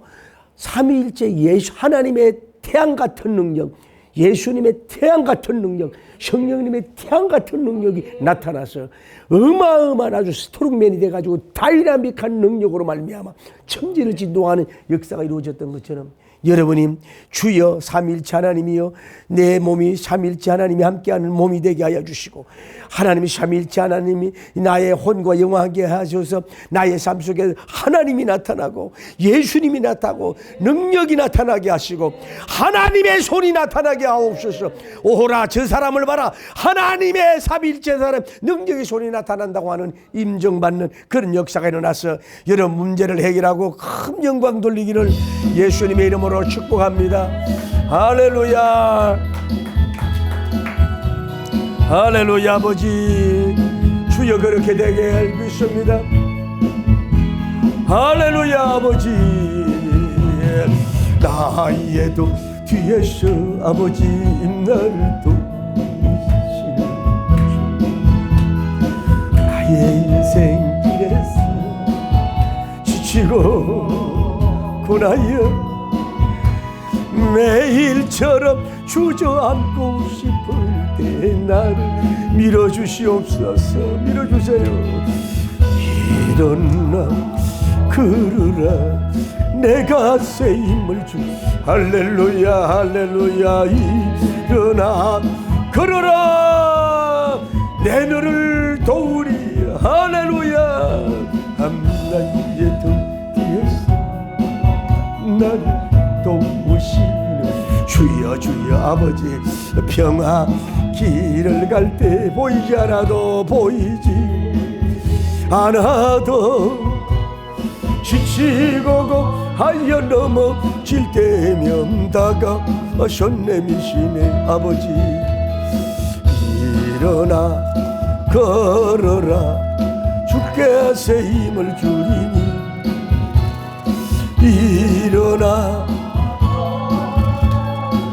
삼위일체 하나님의 태양 같은 능력, 예수님의 태양 같은 능력, 성령님의 태양 같은 능력이 나타나서 어마어마한 아주 스트롱맨이 돼가지고 다이나믹한 능력으로 말미암아 천지를 진동하는 역사가 이루어졌던 것처럼 여러분이 주여 삼일체 하나님이여 내 몸이 삼일체 하나님이 함께하는 몸이 되게 하여 주시고 하나님이 삼일체 하나님이 나의 혼과 영화하게 하셔서 나의 삶 속에 하나님이 나타나고 예수님이 나타나고 능력이 나타나게 하시고 하나님의 손이 나타나게 하옵소서. 오호라 저 사람을 봐라 하나님의 삼일체 사람 능력의 손이 나타난다고 하는 임정받는 그런 역사가 일어나서 여러분 문제를 해결하고 큰 영광 돌리기를 예수님의 이름으로 축복합니다. 할렐루야 할렐루야. 아버지 주여 그렇게 되게 믿습니다. 할렐루야. 아버지 나에도 뒤에서 아버지 나를 돕시는 나의 인생 길에서 지치고 고나여 매일처럼 주저앉고 싶을 때 나를 밀어주시옵소서. 밀어주세요. 일어나 걸으라 내가 새 힘을 주. 할렐루야 할렐루야. 일어나 걸어라 내 너를 도우리. 할렐루야. 함나의 등 뒤에서 나를 도우시는 주여 주여. 아버지 평화 길을 갈 때 보이지 않아도 보이지 않아도 지치고 하여 넘어질 때면 다가오셨네 미시네. 아버지 일어나 걸어라 주께 새 힘을 주리니. 일어나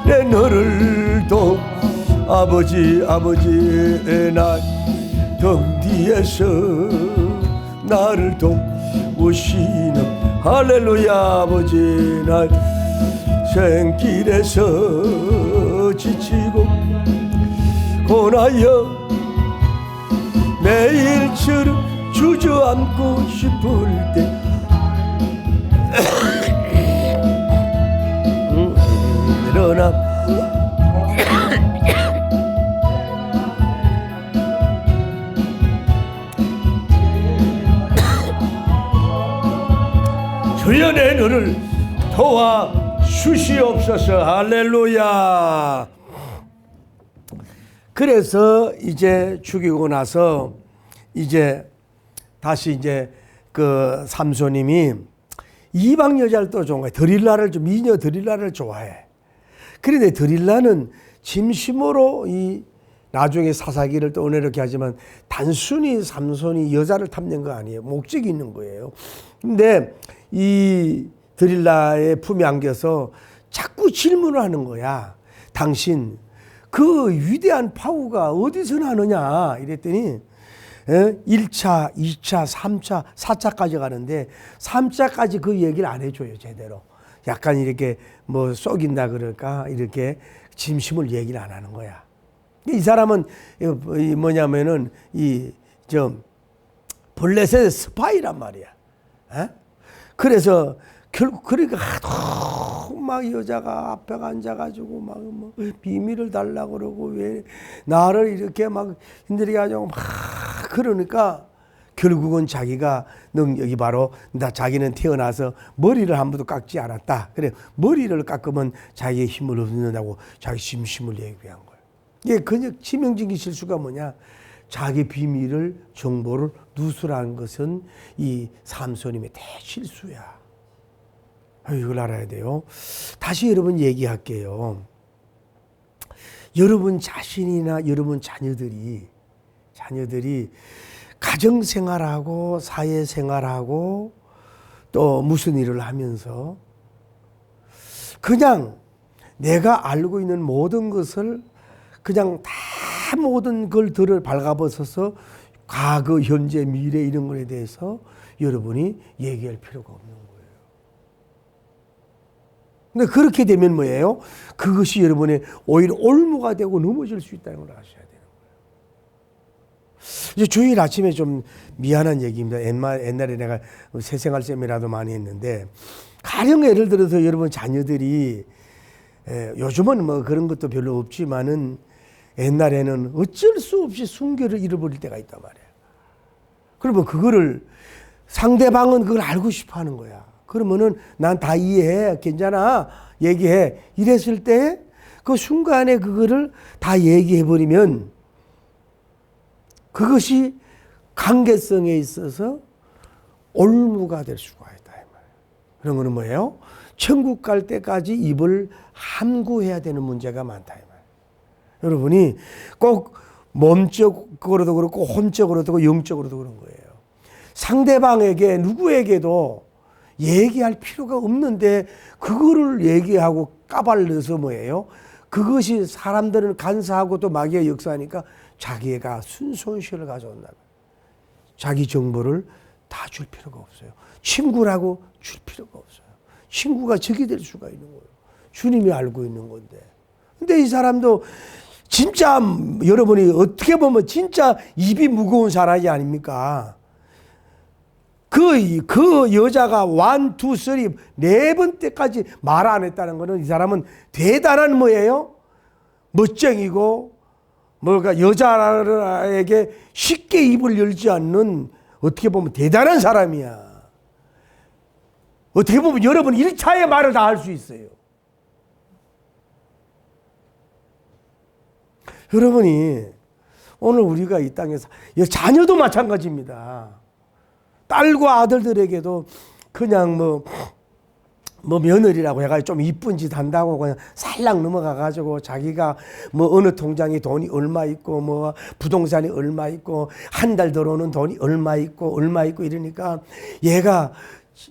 내 너를 도 아버지 나 등 뒤에서 나를 도우시는 할렐루야. 아버지 나 생길에서 지치고 고나여 매일처럼 주저앉고 싶을 때 일어나 주여 내 너를 도와주시옵소서. 할렐루야. 그래서 이제 죽이고 나서 이제 다시 이제 그 삼손님이 이방 여자를 또 좋아해. 드릴라를 좀 미녀 드릴라를 좋아해. 그런데 드릴라는 진심으로 이 나중에 사사기를 또 이렇게 하지만 단순히 삼손이 여자를 탐낸 거 아니에요. 목적이 있는 거예요. 근데 이 드릴라의 품에 안겨서 자꾸 질문을 하는 거야. 당신 그 위대한 파워가 어디서 나느냐 이랬더니 1차, 2차, 3차, 4차까지 가는데 3차까지 그 얘기를 안 해줘요. 제대로. 약간 이렇게 뭐 속인다 그럴까 이렇게 진심을 얘기를 안 하는 거야. 이 사람은 뭐냐면은 블레셋의 스파이란 말이야. 그래서 결국 그러니까 하도 막 여자가 앞에 앉아가지고 막 뭐 비밀을 달라고 그러고 왜 나를 이렇게 막 힘들게 하자고 막 그러니까 결국은 자기가 능력이 바로 자기는 태어나서 머리를 한 번도 깎지 않았다. 그래 머리를 깎으면 자기의 힘을 얻는다고 자기 심심을 얘기한 거예요. 이게 그냥 치명적인 실수가 뭐냐? 자기 비밀을 정보를 누설한 것은 이 삼손님의 대실수야. 이걸 알아야 돼요. 다시 여러분 얘기할게요. 여러분 자신이나 여러분 자녀들이 가정생활하고 사회생활하고 또 무슨 일을 하면서 그냥 내가 알고 있는 모든 것을 그냥 다 모든 걸들을 발가벗어서 과거, 현재, 미래 이런 것에 대해서 여러분이 얘기할 필요가 없는 거예요. 근데 그렇게 되면 뭐예요? 그것이 여러분의 오히려 올무가 되고 넘어질 수 있다는 걸 아셔야 되는 거예요. 이제 주일 아침에 좀 미안한 얘기입니다. 옛날에 내가 새생활 세미나도 많이 했는데 가령 예를 들어서 여러분 자녀들이 요즘은 뭐 그런 것도 별로 없지만은 옛날에는 어쩔 수 없이 순결을 잃어버릴 때가 있단 말이에요. 그러면 그거를 상대방은 그걸 알고 싶어 하는 거야. 그러면은 난 다 이해해. 괜찮아. 얘기해. 이랬을 때 그 순간에 그거를 다 얘기해 버리면 그것이 관계성에 있어서 올무가 될 수가 있다. 그런 거는 뭐예요? 천국 갈 때까지 입을 함구해야 되는 문제가 많다. 여러분이 꼭 몸적으로도 그렇고 혼적으로도 그렇고 영적으로도 그런 거예요. 상대방에게 누구에게도 얘기할 필요가 없는데 그거를 얘기하고 까발려서 뭐예요? 그것이 사람들을 간사하고 또 마귀의 역사하니까 자기가 순손실을 가져온다. 자기 정보를 다 줄 필요가 없어요. 친구라고 줄 필요가 없어요. 친구가 적이 될 수가 있는 거예요. 주님이 알고 있는 건데. 근데 이 사람도 진짜 여러분이 어떻게 보면 진짜 입이 무거운 사람이 아닙니까? 그 여자가 1, 2, 3, 4번 때까지 말 안 했다는 거는 이 사람은 대단한 뭐예요? 멋쟁이고 뭐가 여자에게 쉽게 입을 열지 않는 어떻게 보면 대단한 사람이야. 어떻게 보면 여러분 1차의 말을 다 할 수 있어요. 여러분이 오늘 우리가 이 땅에서 자녀도 마찬가지입니다. 딸과 아들들에게도 그냥 뭐 며느리라고 해가지고 좀 이쁜 짓 한다고 그냥 살락 넘어가가지고 자기가 뭐 어느 통장에 돈이 얼마 있고 뭐 부동산이 얼마 있고 한 달 들어오는 돈이 얼마 있고 이러니까 얘가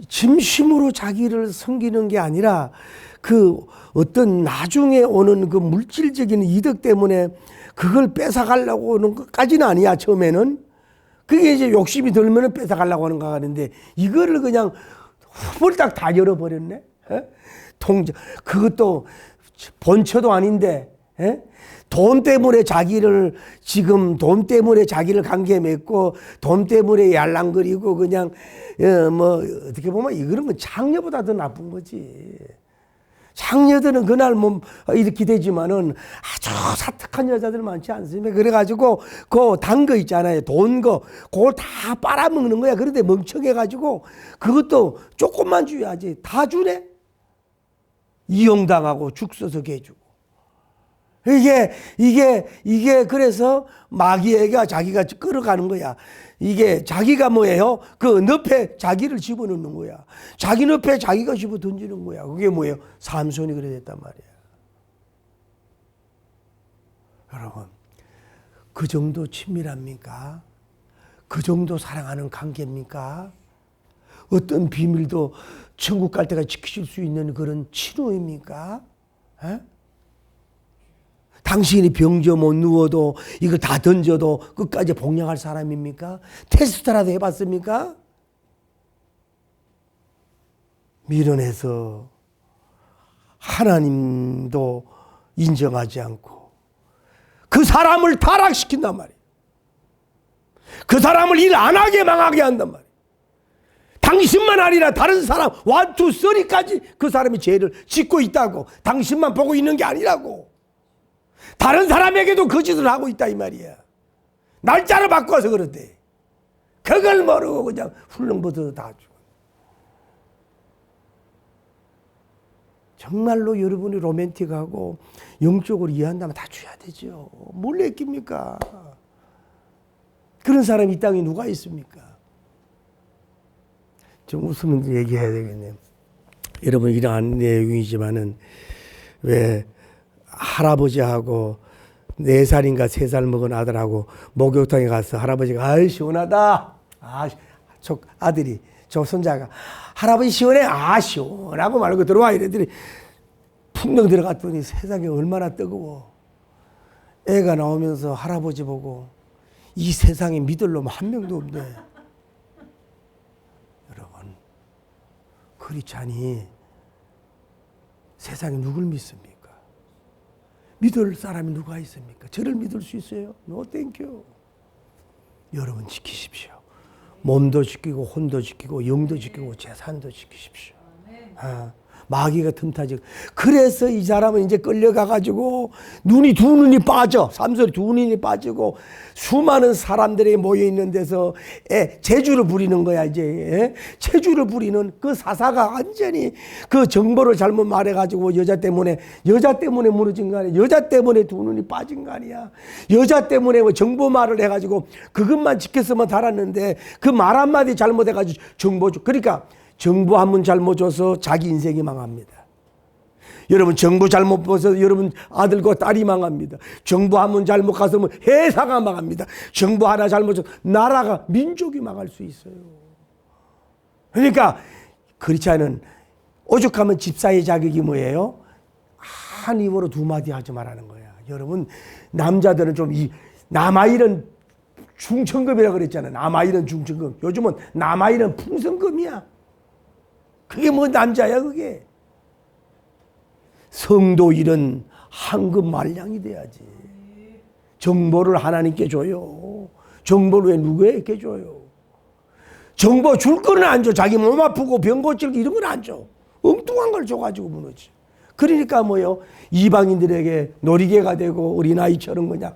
진심으로 자기를 섬기는 게 아니라 그 어떤 나중에 오는 그 물질적인 이득 때문에 그걸 뺏어가려고 하는 것까지는 아니야, 처음에는. 그게 이제 욕심이 들면은 뺏어가려고 하는 거 같은데 이거를 그냥 홀딱 다 열어버렸네. 통장, 그것도 본처도 아닌데, 돈 때문에 자기를 관계 맺고 돈 때문에 yar랑거리고 그냥 뭐 어떻게 보면 이거는 뭐 장녀보다 더 나쁜 거지. 장녀들은 그날 뭐 이렇게 되지만은 아주 사특한 여자들 많지 않습니까? 그래가지고 그 단 거 있잖아요. 돈 그걸 다 빨아먹는 거야. 그런데 멍청해가지고 그것도 조금만 줘야지. 다 주네? 이용당하고 죽 써서 개주고. 이게 그래서 마귀에게 자기가 끌어가는 거야. 이게 자기가 뭐예요? 그 늪에 자기를 집어넣는 거야. 자기 늪에 자기가 집어 던지는 거야. 그게 뭐예요? 삼손이 그래 됐단 말이야. 여러분, 그 정도 친밀합니까? 그 정도 사랑하는 관계입니까? 어떤 비밀도 천국 갈 때까지 지키실 수 있는 그런 친호입니까? 당신이 병져 못 누워도 이걸 다 던져도 끝까지 복양할 사람입니까? 테스트라도 해봤습니까? 밀어내서 하나님도 인정하지 않고 그 사람을 타락시킨단 말이에요. 그 사람을 일 안 하게 망하게 한단 말이에요. 당신만 아니라 다른 사람 1, 2, 3까지 그 사람이 죄를 짓고 있다고. 당신만 보고 있는 게 아니라고. 다른 사람에게도 그 짓을 하고 있다 이 말이야. 날짜를 바꿔서 그런데 그걸 모르고 그냥 훌렁버터 다 주고. 정말로 여러분이 로맨틱하고 영적으로 이해한다면 다 줘야 되죠. 뭘 내낍니까? 그런 사람이 이 땅에 누가 있습니까? 좀 웃으면서 얘기해야 되겠네요. 여러분 이러한 내용이지만은 왜 할아버지하고 4살인가 3살 먹은 아들하고 목욕탕에 가서 할아버지가 아이 시원하다. 저 아들이 저 손자가 할아버지 시원해. 시원하고 말고 들어와 이랬더니 풍덩 들어갔더니 세상에 얼마나 뜨거워. 애가 나오면서 할아버지 보고 이 세상에 믿을 놈 한 명도 없네. 여러분 크리스찬이 세상에 누굴 믿습니까? 믿을 사람이 누가 있습니까? 저를 믿을 수 있어요? No, thank you. 여러분 지키십시오. 몸도 지키고 혼도 지키고 영도 지키고 재산도 지키십시오. 마귀가 틈타지. 그래서 이 사람은 이제 끌려가가지고 두 눈이 빠져. 삼손이 두 눈이 빠지고 수많은 사람들이 모여 있는 데서 재주를 부리는 거야. 이제 재주를 부리는 그 사사가 완전히 그 정보를 잘못 말해가지고 여자 때문에 무너진 거 아니야. 여자 때문에 두 눈이 빠진 거 아니야. 여자 때문에 뭐 정보 말을 해가지고 그것만 지켰으면 달았는데 그 말 한마디 잘못해가지고 그러니까 정보 한 번 잘못 줘서 자기 인생이 망합니다. 여러분 정보 잘못 줘서 여러분 아들과 딸이 망합니다. 정보 한 번 잘못 가서 회사가 망합니다. 정보 하나 잘못 줘서 나라가 민족이 망할 수 있어요. 그러니까 그렇지 않은 오죽하면 집사의 자격이 뭐예요? 한 입으로 두 마디 하지 말라는 거야. 여러분 남자들은 좀 남아일은 중천금이라고 그랬잖아요. 남아일은 중천금. 요즘은 남아일은 풍선금이야. 그게 뭐 남자야 그게. 성도 일은 황금 말량이 돼야지. 정보를 하나님께 줘요. 정보를 왜 누구에게 줘요? 정보 줄 거는 안 줘. 자기 몸 아프고 병 고칠 이런 건 안 줘. 엉뚱한 걸 줘가지고 무너지. 그러니까 뭐요? 이방인들에게 놀이개가 되고 어린아이처럼 그냥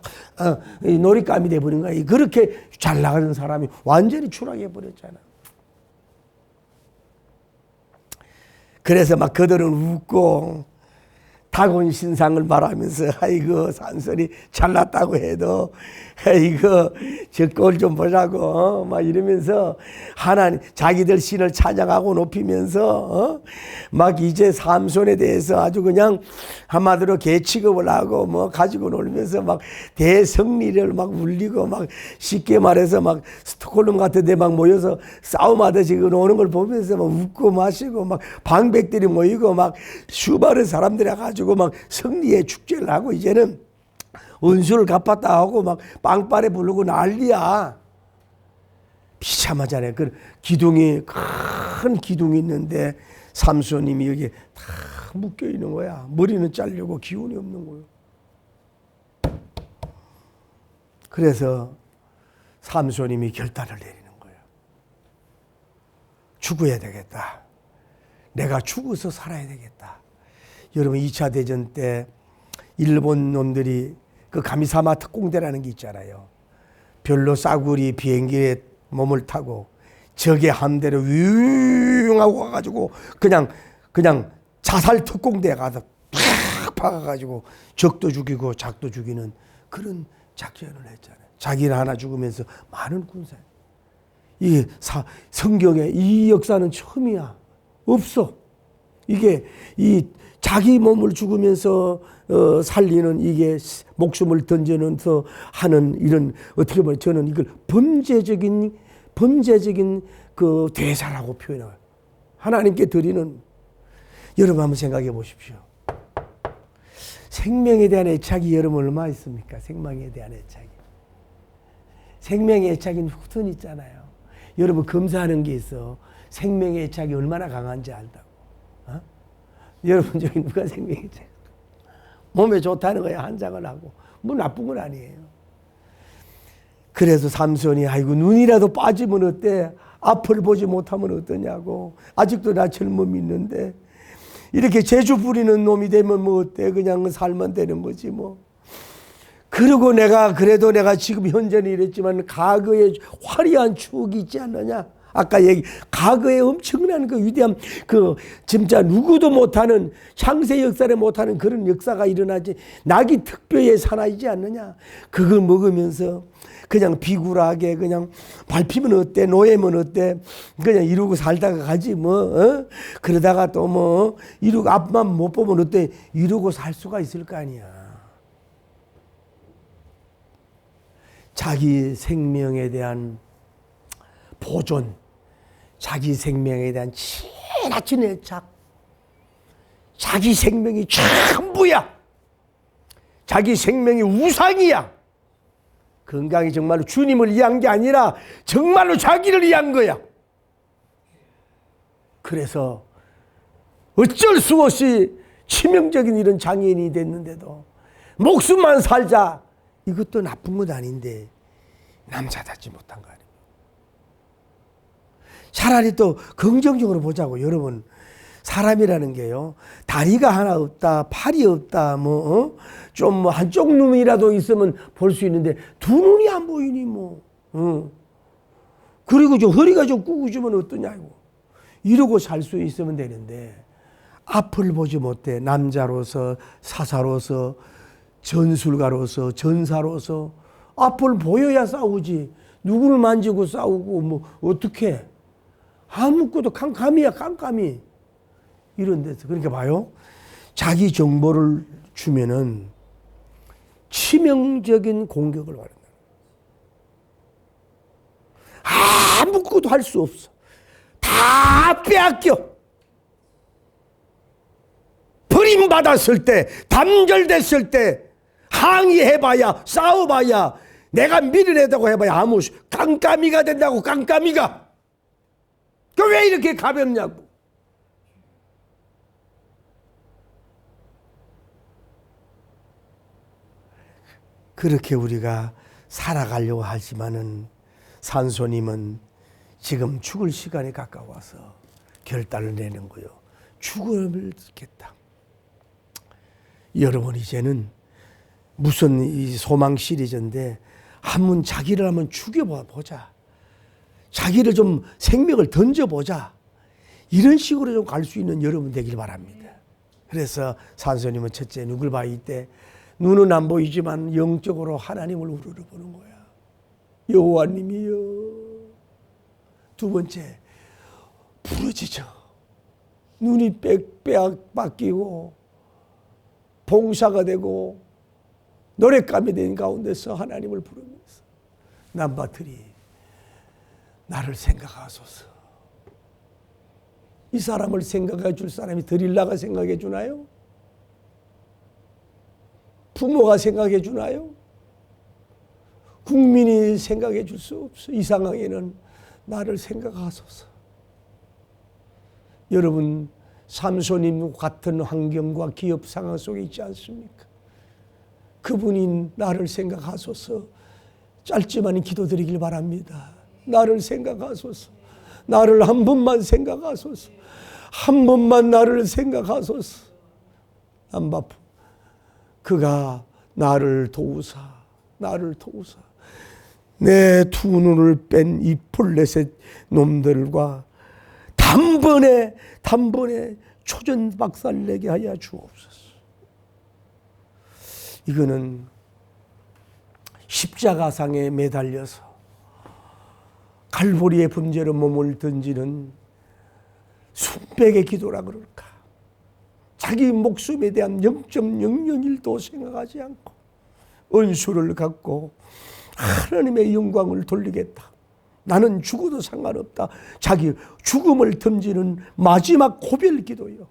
놀잇감이 돼버린 거야. 그렇게 잘 나가는 사람이 완전히 추락해버렸잖아. 그래서 막 그들은 웃고 다곤 신상을 말하면서 아이고 삼손이 잘났다고 해도 아이고 저 꼴 좀 보자고 막 이러면서 하나님 자기들 신을 찬양하고 높이면서 막 이제 삼손에 대해서 아주 그냥 한마디로 개 취급을 하고 뭐 가지고 놀면서 막 대성리를 막 울리고 막 쉽게 말해서 막 스톡홀름 같은 데 막 모여서 싸움하듯이 노는 걸 보면서 막 웃고 마시고 막 방백들이 모이고 막 수많은 사람들이 가지고 막 승리의 축제를 하고 이제는 은수를 갚았다 하고 막 빵빠레 부르고 난리야. 비참하잖아요. 그 기둥이 큰 기둥이 있는데 삼손님이 여기 다 묶여 있는 거야. 머리는 잘리고 기운이 없는 거예요. 그래서 삼손님이 결단을 내리는 거예요. 죽어야 되겠다. 내가 죽어서 살아야 되겠다. 여러분 2차 대전 때 일본 놈들이 그 가미사마 특공대라는 게 있잖아요. 별로 싸구리 비행기에 몸을 타고 적의 함대로 위웅하고 가가지고 그냥 자살 특공대에 가서 팍 박아가지고 적도 죽이고 작도 죽이는 그런 작전을 했잖아요. 자기는 하나 죽으면서 많은 군사. 이게 성경에 이 역사는 처음이야. 없어. 이게 이 자기 몸을 죽으면서 살리는 이게 목숨을 던지면서 하는 이런 어떻게 보면 저는 이걸 범죄적인 그 대사라고 표현해요. 하나님께 드리는. 여러분 한번 생각해 보십시오. 생명에 대한 애착이 여러분 얼마 있습니까? 생명에 대한 애착이. 생명의 애착이 후턴 있잖아요. 여러분 검사하는 게 있어. 생명의 애착이 얼마나 강한지 알다고. 여러분 중에 누가 생명의 애착? 몸에 좋다는 거야 한장을 하고. 뭐 나쁜 건 아니에요. 그래서 삼손이 아이고 눈이라도 빠지면 어때? 앞을 보지 못하면 어떠냐고. 아직도 나 젊음이 있는데 이렇게 재주 부리는 놈이 되면 뭐 어때? 그냥 살면 되는 거지 뭐. 그리고 그래도 내가 지금 현재는 이랬지만 과거에 화려한 추억이 있지 않느냐? 아까 과거에 엄청난 그 위대한 진짜 누구도 못하는 창세 역사에 못하는 그런 역사가 일어나지. 낙이 특별히 사나이지 않느냐? 그걸 먹으면서 그냥 비굴하게 그냥 밟히면 어때? 노예면 어때? 그냥 이러고 살다가 가지 뭐. 그러다가 또 뭐 이러고 앞만 못 보면 어때? 이러고 살 수가 있을 거 아니야. 자기 생명에 대한 보존, 자기 생명에 대한 지나친 애착, 자기 생명이 전부야. 자기 생명이 우상이야. 건강이 정말로 주님을 위한 게 아니라 정말로 자기를 위한 거야. 그래서 어쩔 수 없이 치명적인 이런 장애인이 됐는데도 목숨만 살자. 이것도 나쁜 건 아닌데 남자답지 못한 거 아니에요. 차라리 또 긍정적으로 보자고. 여러분 사람이라는 게요, 다리가 하나 없다, 팔이 없다, 좀 한쪽 눈이라도 있으면 볼 수 있는데 두 눈이 안 보이니 그리고 좀 허리가 좀 구부지면 어떠냐고. 이러고 살 수 있으면 되는데 앞을 보지 못해. 남자로서, 사사로서, 전술가로서, 전사로서 앞을 보여야 싸우지. 누구를 만지고 싸우고 어떻게? 아무것도 깜깜이야, 깜깜이. 이런 데서. 그러니까 봐요. 자기 정보를 주면은 치명적인 공격을 받는다. 아무것도 할 수 없어. 다 빼앗겨. 버림받았을 때, 단절됐을 때 항의해봐야, 싸워봐야, 내가 밀어내다고 해봐야 깜깜이가 된다고. 깜깜이가. 그 왜 이렇게 가볍냐고. 그렇게 우리가 살아가려고 하지만은 산소님은 지금 죽을 시간이 가까워서 결단을 내는 거요. 죽음을 듣겠다. 여러분, 이제는 무슨 이 소망 시리즈인데 한번 자기를 한번 죽여보자. 자기를 좀 생명을 던져보자. 이런 식으로 좀 갈 수 있는 여러분 되길 바랍니다. 그래서 산소님은 첫째, 누굴 봐? 이때 눈은 안 보이지만 영적으로 하나님을 우러러보는 거야. 여호와님이여. 두 번째, 부러지죠. 눈이 빽빽 바뀌고 봉사가 되고 노랫감이 된 가운데서 하나님을 부르면서 남바트리, 나를 생각하소서. 이 사람을 생각해 줄 사람이 드릴라가 생각해 주나요? 부모가 생각해 주나요? 국민이 생각해 줄 수 없어. 이 상황에는 나를 생각하소서. 여러분, 삼손님 같은 환경과 기업 상황 속에 있지 않습니까? 그분이 나를 생각하소서. 짧지만 기도드리길 바랍니다. 나를 생각하소서. 나를 한 번만 생각하소서. 한 번만 나를 생각하소서. 남바프, 그가 나를 도우사, 나를 도우사. 내 두 눈을 뺀 이 블레셋 놈들과 단번에 초전박살내게 하여 주옵소서. 이거는 십자가상에 매달려서 갈보리의 분재로 몸을 던지는 순백의 기도라 그럴까. 자기 목숨에 대한 0.001도 생각하지 않고 은수를 갖고 하나님의 영광을 돌리겠다. 나는 죽어도 상관없다. 자기 죽음을 던지는 마지막 고별 기도요.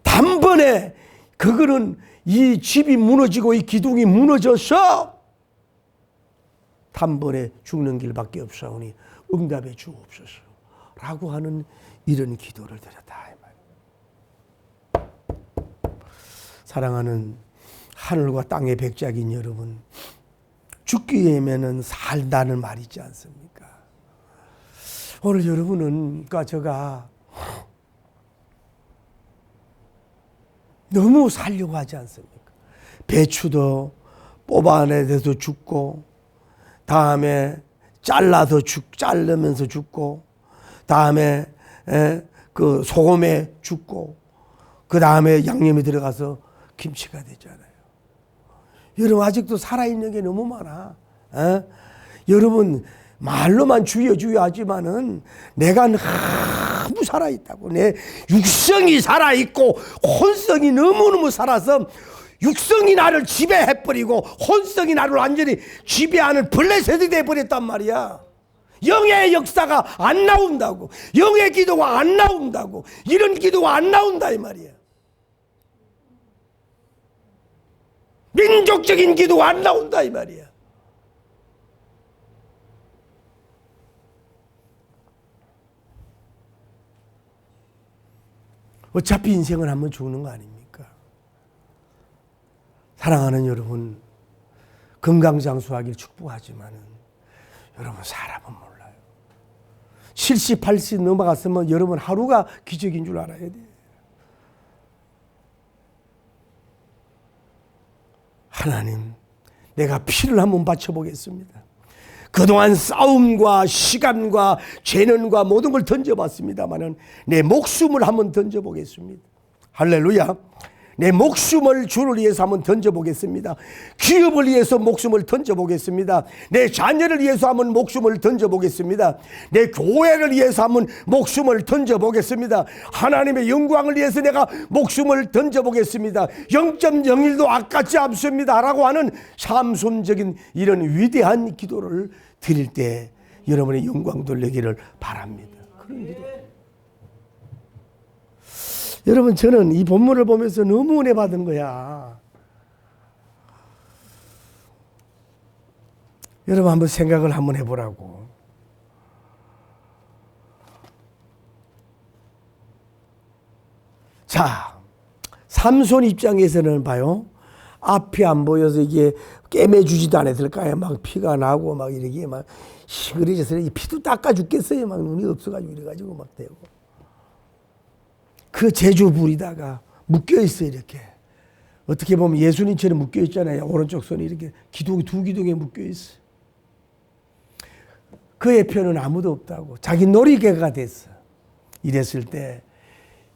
단번에 그거는 이 집이 무너지고 이 기둥이 무너져서 단번에 죽는 길밖에 없사오니 응답해 주옵소서 라고 하는 이런 기도를 드렸다. 사랑하는 하늘과 땅의 백작인 여러분, 죽기 위해면은 살다는 말이지 않습니까? 오늘 여러분은, 제가 너무 살려고 하지 않습니까? 배추도 뽑아내도 죽고, 다음에 자르면서 죽고, 다음에 그 소금에 죽고, 그 다음에 양념이 들어가서 김치가 되잖아요. 여러분, 아직도 살아있는 게 너무 많아. 여러분, 말로만 주여 주여 하지만은 내가 너무 살아있다고. 내 육성이 살아있고 혼성이 너무너무 살아서 육성이 나를 지배해버리고 혼성이 나를 완전히 지배하는 블레셋이 돼버렸단 말이야. 영의 역사가 안 나온다고. 영의 기도가 안 나온다고. 이런 기도가 안 나온다 이 말이야. 민족적인 기도가 안 나온다 이 말이야. 어차피 인생은 한번 죽는 거 아닙니까? 사랑하는 여러분, 건강장수하길 축복하지만은 여러분, 사람은 몰라요. 70, 80 넘어갔으면 여러분 하루가 기적인 줄 알아야 돼. 하나님, 내가 피를 한번 바쳐보겠습니다. 그동안 싸움과 시간과 죄는과 모든 걸 던져봤습니다만은 내 목숨을 한번 던져보겠습니다. 할렐루야. 내 목숨을 주를 위해서 한번 던져보겠습니다. 기업을 위해서 목숨을 던져보겠습니다. 내 자녀를 위해서 한번 목숨을 던져보겠습니다. 내 교회를 위해서 한번 목숨을 던져보겠습니다. 하나님의 영광을 위해서 내가 목숨을 던져보겠습니다. 0.01도 아깝지 않습니다 라고 하는 삼손적인 이런 위대한 기도를 드릴 때 여러분의 영광 돌리기를 바랍니다. 그런 기도. 여러분, 저는 이 본문을 보면서 너무 은혜 받은 거야. 여러분 한번 생각을 한번 해보라고. 자, 삼손 입장에서는 봐요. 앞이 안 보여서 이게 깨매주지도 않았을까요? 막 피가 나고 막 이렇게 막 시그러져서 피도 닦아 죽겠어요. 막 눈이 없어가지고 이래가지고 막 되고. 그 제주불이다가 묶여있어요, 이렇게. 어떻게 보면 예수님처럼 묶여있잖아요. 오른쪽 손이 이렇게 두 기둥에 묶여있어요. 그의 편은 아무도 없다고. 자기 놀이개가 됐어. 이랬을 때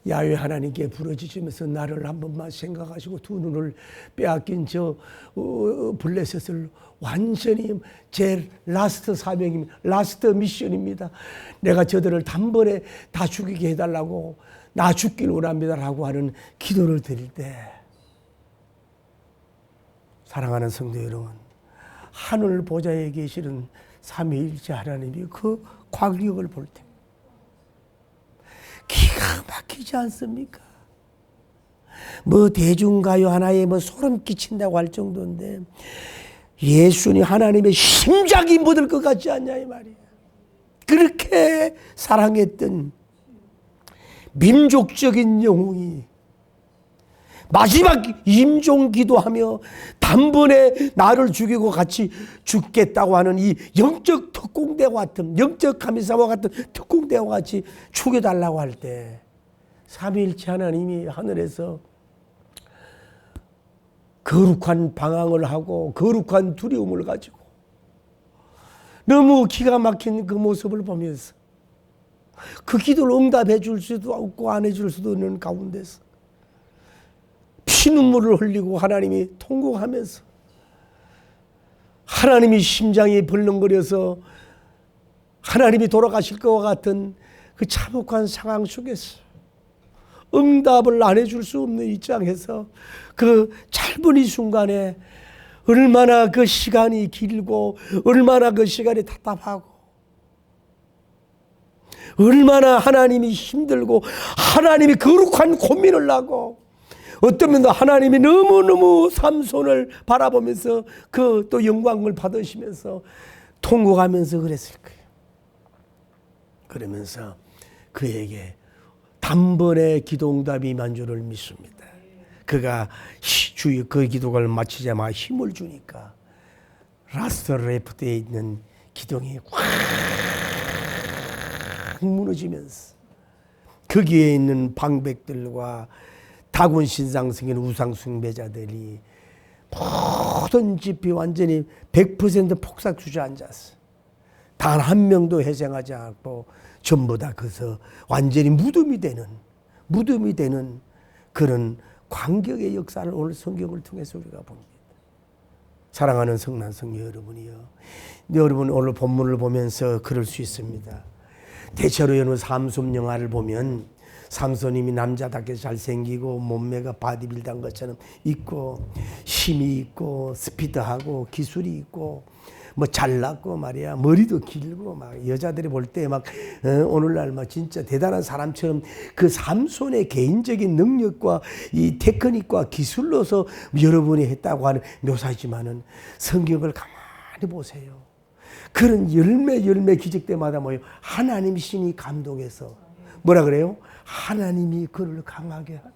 야훼 하나님께 부르짖으면서 나를 한 번만 생각하시고 두 눈을 빼앗긴 저 블레셋을 완전히 제 라스트 사명입니다. 라스트 미션입니다. 내가 저들을 단번에 다 죽이게 해달라고 나 죽길 원합니다 라고 하는 기도를 드릴 때 사랑하는 성도 여러분, 하늘 보좌에 계시는 삼위일체 하나님이 그 광경을 볼 때 기가 막히지 않습니까? 뭐 대중가요 하나에 뭐 소름 끼친다고 할 정도인데 예수님 하나님의 심장이 묻을 것 같지 않냐 이 말이야. 그렇게 사랑했던 민족적인 영웅이 마지막 임종 기도하며 단번에 나를 죽이고 같이 죽겠다고 하는 이 영적 특공대와 같은, 영적 감사와 같은 특공대와 같이 죽여달라고 할 때 삼위일체 하나님이 하늘에서 거룩한 방황을 하고 거룩한 두려움을 가지고 너무 기가 막힌 그 모습을 보면서 그 기도를 응답해 줄 수도 없고 안 해줄 수도 없는 가운데서 피눈물을 흘리고 하나님이 통곡하면서 하나님이 심장이 벌렁거려서 하나님이 돌아가실 것과 같은 그 참혹한 상황 속에서 응답을 안 해줄 수 없는 입장에서 그 짧은 이 순간에 얼마나 그 시간이 길고 얼마나 그 시간이 답답하고 얼마나 하나님이 힘들고 하나님이 거룩한 고민을 하고 어떤 면도 하나님이 너무너무 삼손을 바라보면서 그 또 영광을 받으시면서 통곡하면서 그랬을 거예요. 그러면서 그에게 단번에 기도응답이 임한 줄을 믿습니다. 그가 그 기도를 마치자마자 힘을 주니까 라스트 레프트에 있는 기둥이 확 무너지면서 거기에 있는 방백들과 다곤 신상승인 우상숭배자들이 모든 집이 완전히 100% 폭삭 주저앉았어. 단 한 명도 회생하지 않고 전부 다 거기서 완전히 무덤이 되는 그런 광경의 역사를 오늘 성경을 통해서 우리가 봅니다. 사랑하는 성난 성녀 여러분이요, 여러분 오늘 본문을 보면서 그럴 수 있습니다. 대체로 여러분 삼손 영화를 보면 삼손님이 남자답게 잘생기고 몸매가 바디빌더한 것처럼 있고 힘이 있고 스피드하고 기술이 있고 뭐 잘났고 말이야 머리도 길고 막 여자들이 볼 때 막 오늘날 막 진짜 대단한 사람처럼 그 삼손의 개인적인 능력과 이 테크닉과 기술로서 여러분이 했다고 하는 묘사지만은 성경을 가만히 보세요. 그런 열매 기적 때마다 뭐예요? 하나님 신이 감동해서 뭐라 그래요? 하나님이 그를 강하게 하네.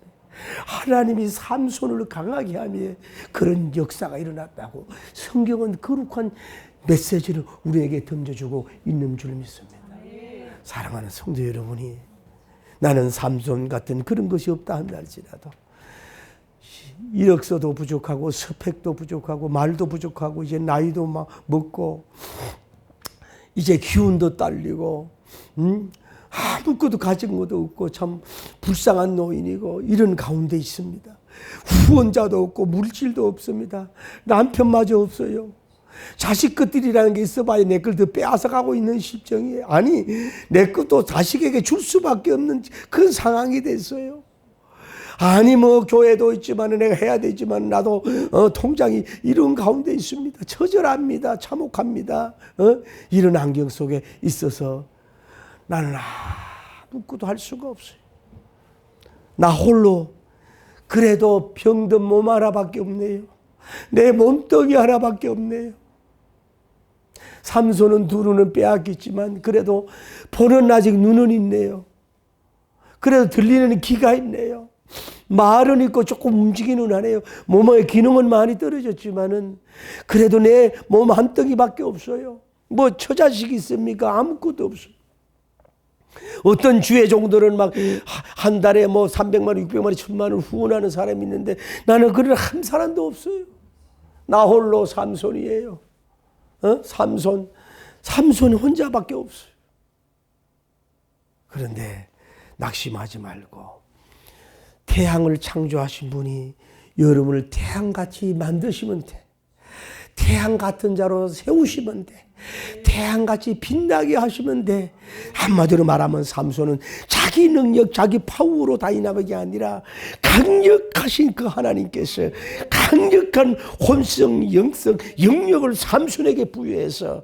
하나님이 삼손을 강하게 하며 그런 역사가 일어났다고 성경은 거룩한 메시지를 우리에게 던져주고 있는 줄 믿습니다. 사랑하는 성도 여러분이, 나는 삼손 같은 그런 것이 없다 한다 할지라도 이력서도 부족하고 스펙도 부족하고 말도 부족하고 이제 나이도 막 먹고 이제 기운도 딸리고 아무것도 가진 것도 없고 참 불쌍한 노인이고 이런 가운데 있습니다. 후원자도 없고 물질도 없습니다. 남편마저 없어요. 자식 것들이라는 게 있어봐야 내 걸 더 빼앗아 가고 있는 실정이에요. 아니 내 것도 자식에게 줄 수밖에 없는 그런 상황이 됐어요. 아니 뭐 교회도 있지만 내가 해야 되지만 나도 통장이 이런 가운데 있습니다. 처절합니다. 참혹합니다. 이런 환경 속에 있어서 나는 아무것도 할 수가 없어요. 나 홀로 그래도 병든 몸 하나밖에 없네요. 내 몸뚱이 하나밖에 없네요. 삼손은 두 눈은 빼앗겼지만 그래도 보는 아직 눈은 있네요. 그래도 들리는 귀가 있네요. 말은 있고 조금 움직이는 하네요. 몸의 기능은 많이 떨어졌지만은 그래도 내 몸 한 덩이밖에 없어요. 뭐 처자식이 있습니까? 아무것도 없어요. 어떤 주의 종들은 막 한 달에 뭐 300만 원, 600만 원, 1000만 원 후원하는 사람이 있는데 나는 그런 한 사람도 없어요. 나 홀로 삼손이에요. 삼손 혼자밖에 없어요. 그런데 낙심하지 말고 태양을 창조하신 분이 여러분을 태양같이 만드시면 돼. 태양 같은 자로 세우시면 돼. 태양같이 빛나게 하시면 돼. 한마디로 말하면 삼손은 자기 능력, 자기 파워로 다이나믹이 아니라 강력하신 그 하나님께서 강력한 혼성, 영성, 영역을 삼손에게 부여해서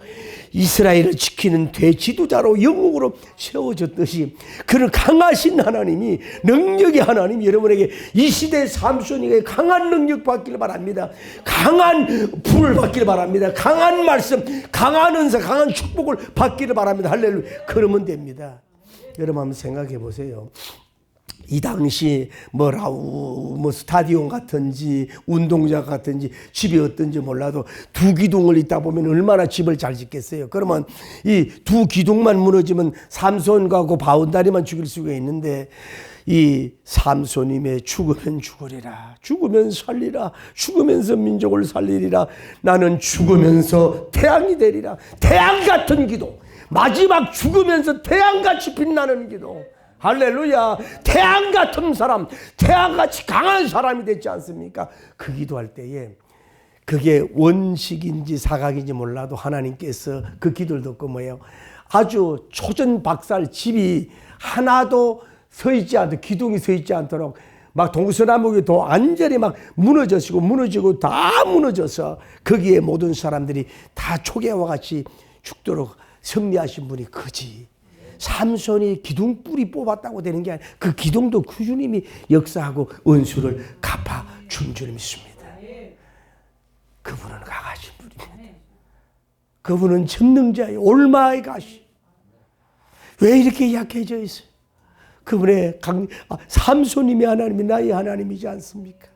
이스라엘을 지키는 대지도자로 영웅으로 세워졌듯이 그런 강하신 하나님이, 능력의 하나님, 여러분에게 이 시대 삼손에게 강한 능력 받기를 바랍니다. 강한 불을 받기를 바랍니다. 강한 말씀, 강한 은사, 강한 축복을 받기를 바랍니다. 할렐루야. 그러면 됩니다. 여러분 한번 생각해 보세요. 이 당시 뭐 스타디움 같은지 운동장 같은지 집이 어떤지 몰라도 두 기둥을 있다 보면 얼마나 집을 잘 짓겠어요. 그러면 이 두 기둥만 무너지면 삼손과 그 바운다리만 죽일 수가 있는데 이 삼손님의 죽으면 죽으리라, 죽으면 살리라, 죽으면서 민족을 살리리라, 나는 죽으면서 태양이 되리라. 태양 같은 기도, 마지막 죽으면서 태양같이 빛나는 기도. 할렐루야. 태양 같은 사람, 태양같이 강한 사람이 됐지 않습니까? 그 기도할 때에 그게 원식인지 사각인지 몰라도 하나님께서 그 기도를 듣고 뭐예요? 아주 초전박살 집이 하나도 서 있지 않도록, 기둥이 서 있지 않도록 막 동서남북이 더 완전히 막 무너지고 다 무너져서 거기에 모든 사람들이 다 초계와 같이 죽도록 승리하신 분이 그지. 삼손이 기둥 뿌리 뽑았다고 되는 게 아니라 그 기둥도 그 주님이 역사하고 은수를 갚아준 줄 믿습니다. 그분은 강하신 분입니다. 그분은 전능자예요. 올마의 가시. 왜 이렇게 약해져 있어요? 그분의 삼손님이 하나님이 나의 하나님이지 않습니까?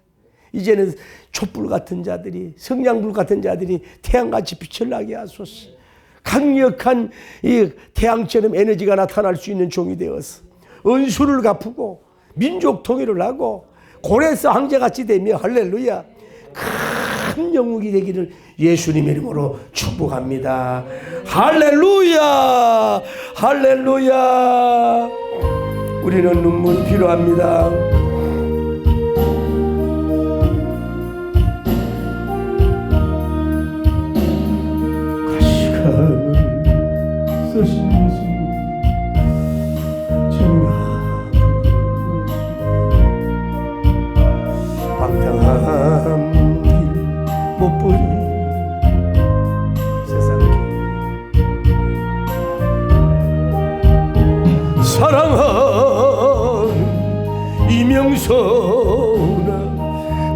이제는 촛불 같은 자들이, 성냥불 같은 자들이 태양같이 빛을 나게 하소서. 강력한 이 태양처럼 에너지가 나타날 수 있는 종이 되어서 은수를 갚고 민족 통일을 하고 고레스 황제같이 되며 할렐루야 큰 영웅이 되기를 예수님 이름으로 축복합니다. 할렐루야, 할렐루야. 우리는 눈물이 필요합니다. 쓰신 것은 방탕한 길 못버리 세상에 사랑하는 이명선아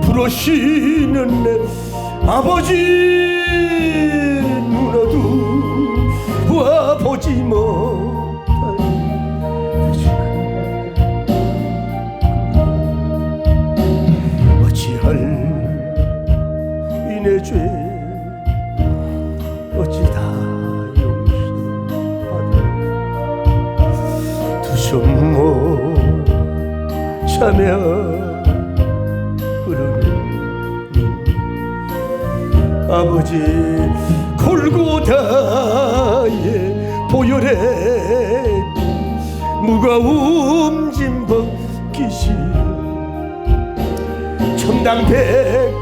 부르시는 내 아버지 누나도 보지 못할 어찌할 이 내 죄 어찌 다 용서받아 숨 못 자며 흐르는 아버지 골고다의 보혈의 무거움 짐 벗기시 천당백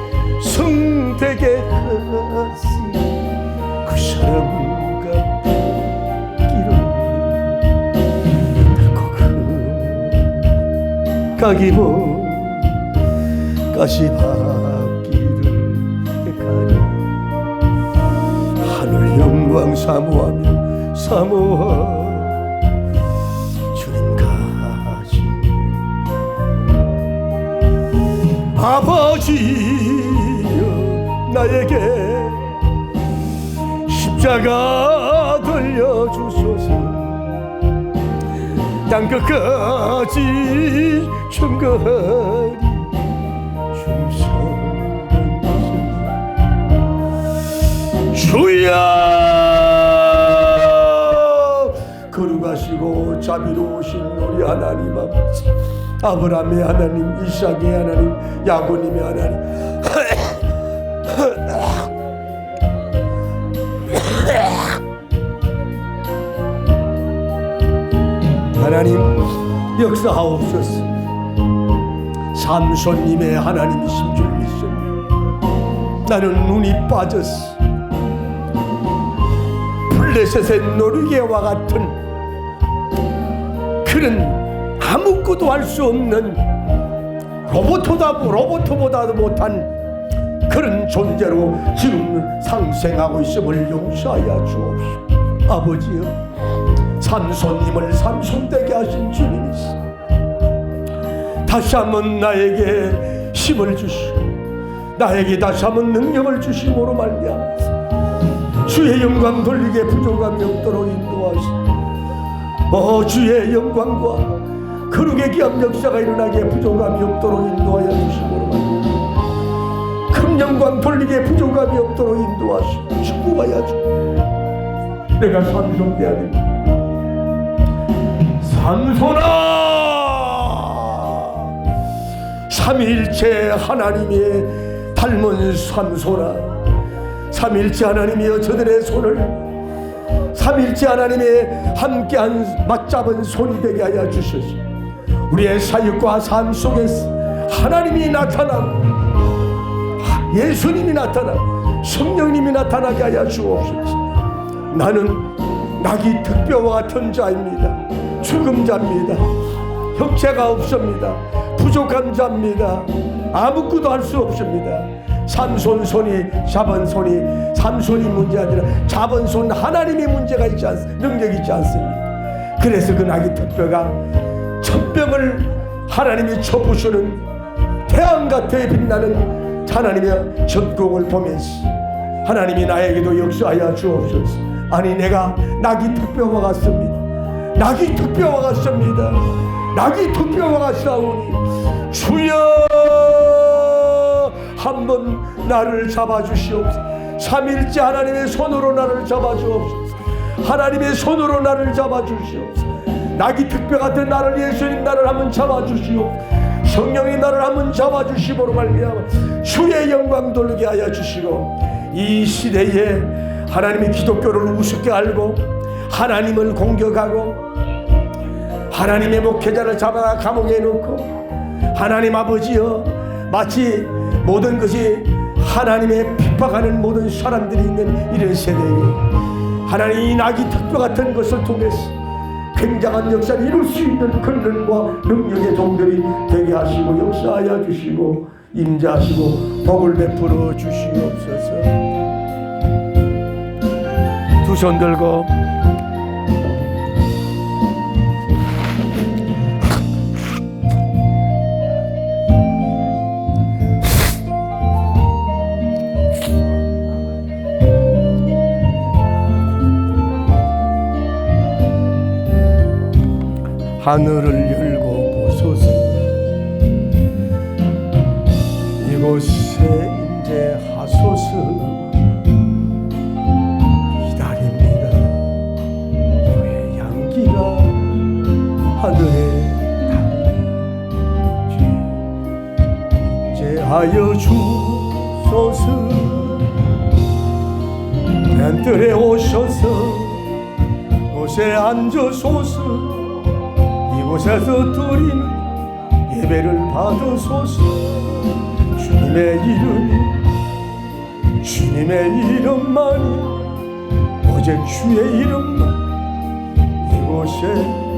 성되게 하시 그 사람과 길을 달고 가기모 가시밭길을 가니 하늘 영광 사모하며 사모하 아버지여 나에게 십자가 돌려주소서 땅끝까지 청거하리 충성하소서 주여 거룩하시고 자비로우신 우리 하나님 아버지 아브라함의 하나님, 이삭의 하나님, 야곱님의 하나님 하나님 역사하옵소서. 삼손님의 하나님이신 줄 믿습니다. 나는 눈이 빠졌어. 블레셋의 노르게와 같은 그런 아무것도 할 수 없는 로봇보다도 못한 그런 존재로 지금 상생하고 있음을 용서하여 주옵시오. 아버지여 삼손님을 삼손되게 하신 주님이시오. 다시 한번 나에게 힘을 주시고 나에게 다시 한번 능력을 주심으로 말미암아 주의 영광 돌리게 부족함이 없도록 인도하시오. 주의 영광과 거룩의 기업 역사가 일어나게 부족함이 없도록 인도하여 주시므로 말미암아 큰 영광 돌리게 부족함이 없도록 인도하시고 축복하여 주시고 내가 삼손 되어야 됩니다. 삼손아 삼위일체 하나님의 닮은 삼손아 삼위일체 하나님이여 저들의 손을 삼위일체 하나님의 함께한 맞잡은 손이 되게 하여 주소서. 우리의 사역과 삶 속에서 하나님이 나타나고 예수님이 나타나고 성령님이 나타나게 하여 주옵소서. 나는 낙이 특별와 같은 자입니다. 죽은 자입니다. 형체가 없습니다. 부족한 자입니다. 아무것도 할 수 없습니다. 삼손 손이 잡은 손이 삼손이 문제 아니라 잡은 손 하나님의 문제가 있지 않습니까? 능력이 있지 않습니까? 그래서 그 낙이 특별가 천병을 하나님이 쳐부수는 태양같아 빛나는 하나님의 전공을 보면서 하나님이 나에게도 역사하여 주옵소서. 아니 내가 낙이 특별와 같습니다. 낙이 특별와 같습니다. 낙이 특별와 같사오니 주여 한번 나를 잡아주시옵소서. 삼일째 하나님의 손으로 나를 잡아주옵소서. 하나님의 손으로 나를 잡아주시옵소서. 낙이 특별 같은 나를 예수님 나를 한번 잡아주시옵소서. 성령이 나를 한번 잡아주시므로 말미암아 주의 영광 돌리게 하여 주시고 이 시대에 하나님이 기독교를 우습게 알고 하나님을 공격하고 하나님의 목회자를 잡아 감옥에 넣고 하나님 아버지여 마치 모든 것이 하나님의 핍박하는 모든 사람들이 있는 이런 세대에 하나님 이 낙이 특별 같은 것을 통해서 굉장한 역사를 이룰 수 있는 권능과 능력의 종들이 되게 하시고 역사하여 주시고 임재하시고 복을 베풀어 주시옵소서. 두 손 들고 하늘을 열고 보소서. 이곳에 임재하소서. 기다립니다. 주의 향기가 하늘에 제하여 주소서. 산들에 오셔서 곳에 앉으소서. 이곳에서 드리는 예배를 받으소서. 주님의 이름만이 오직 주의 이름만 이곳에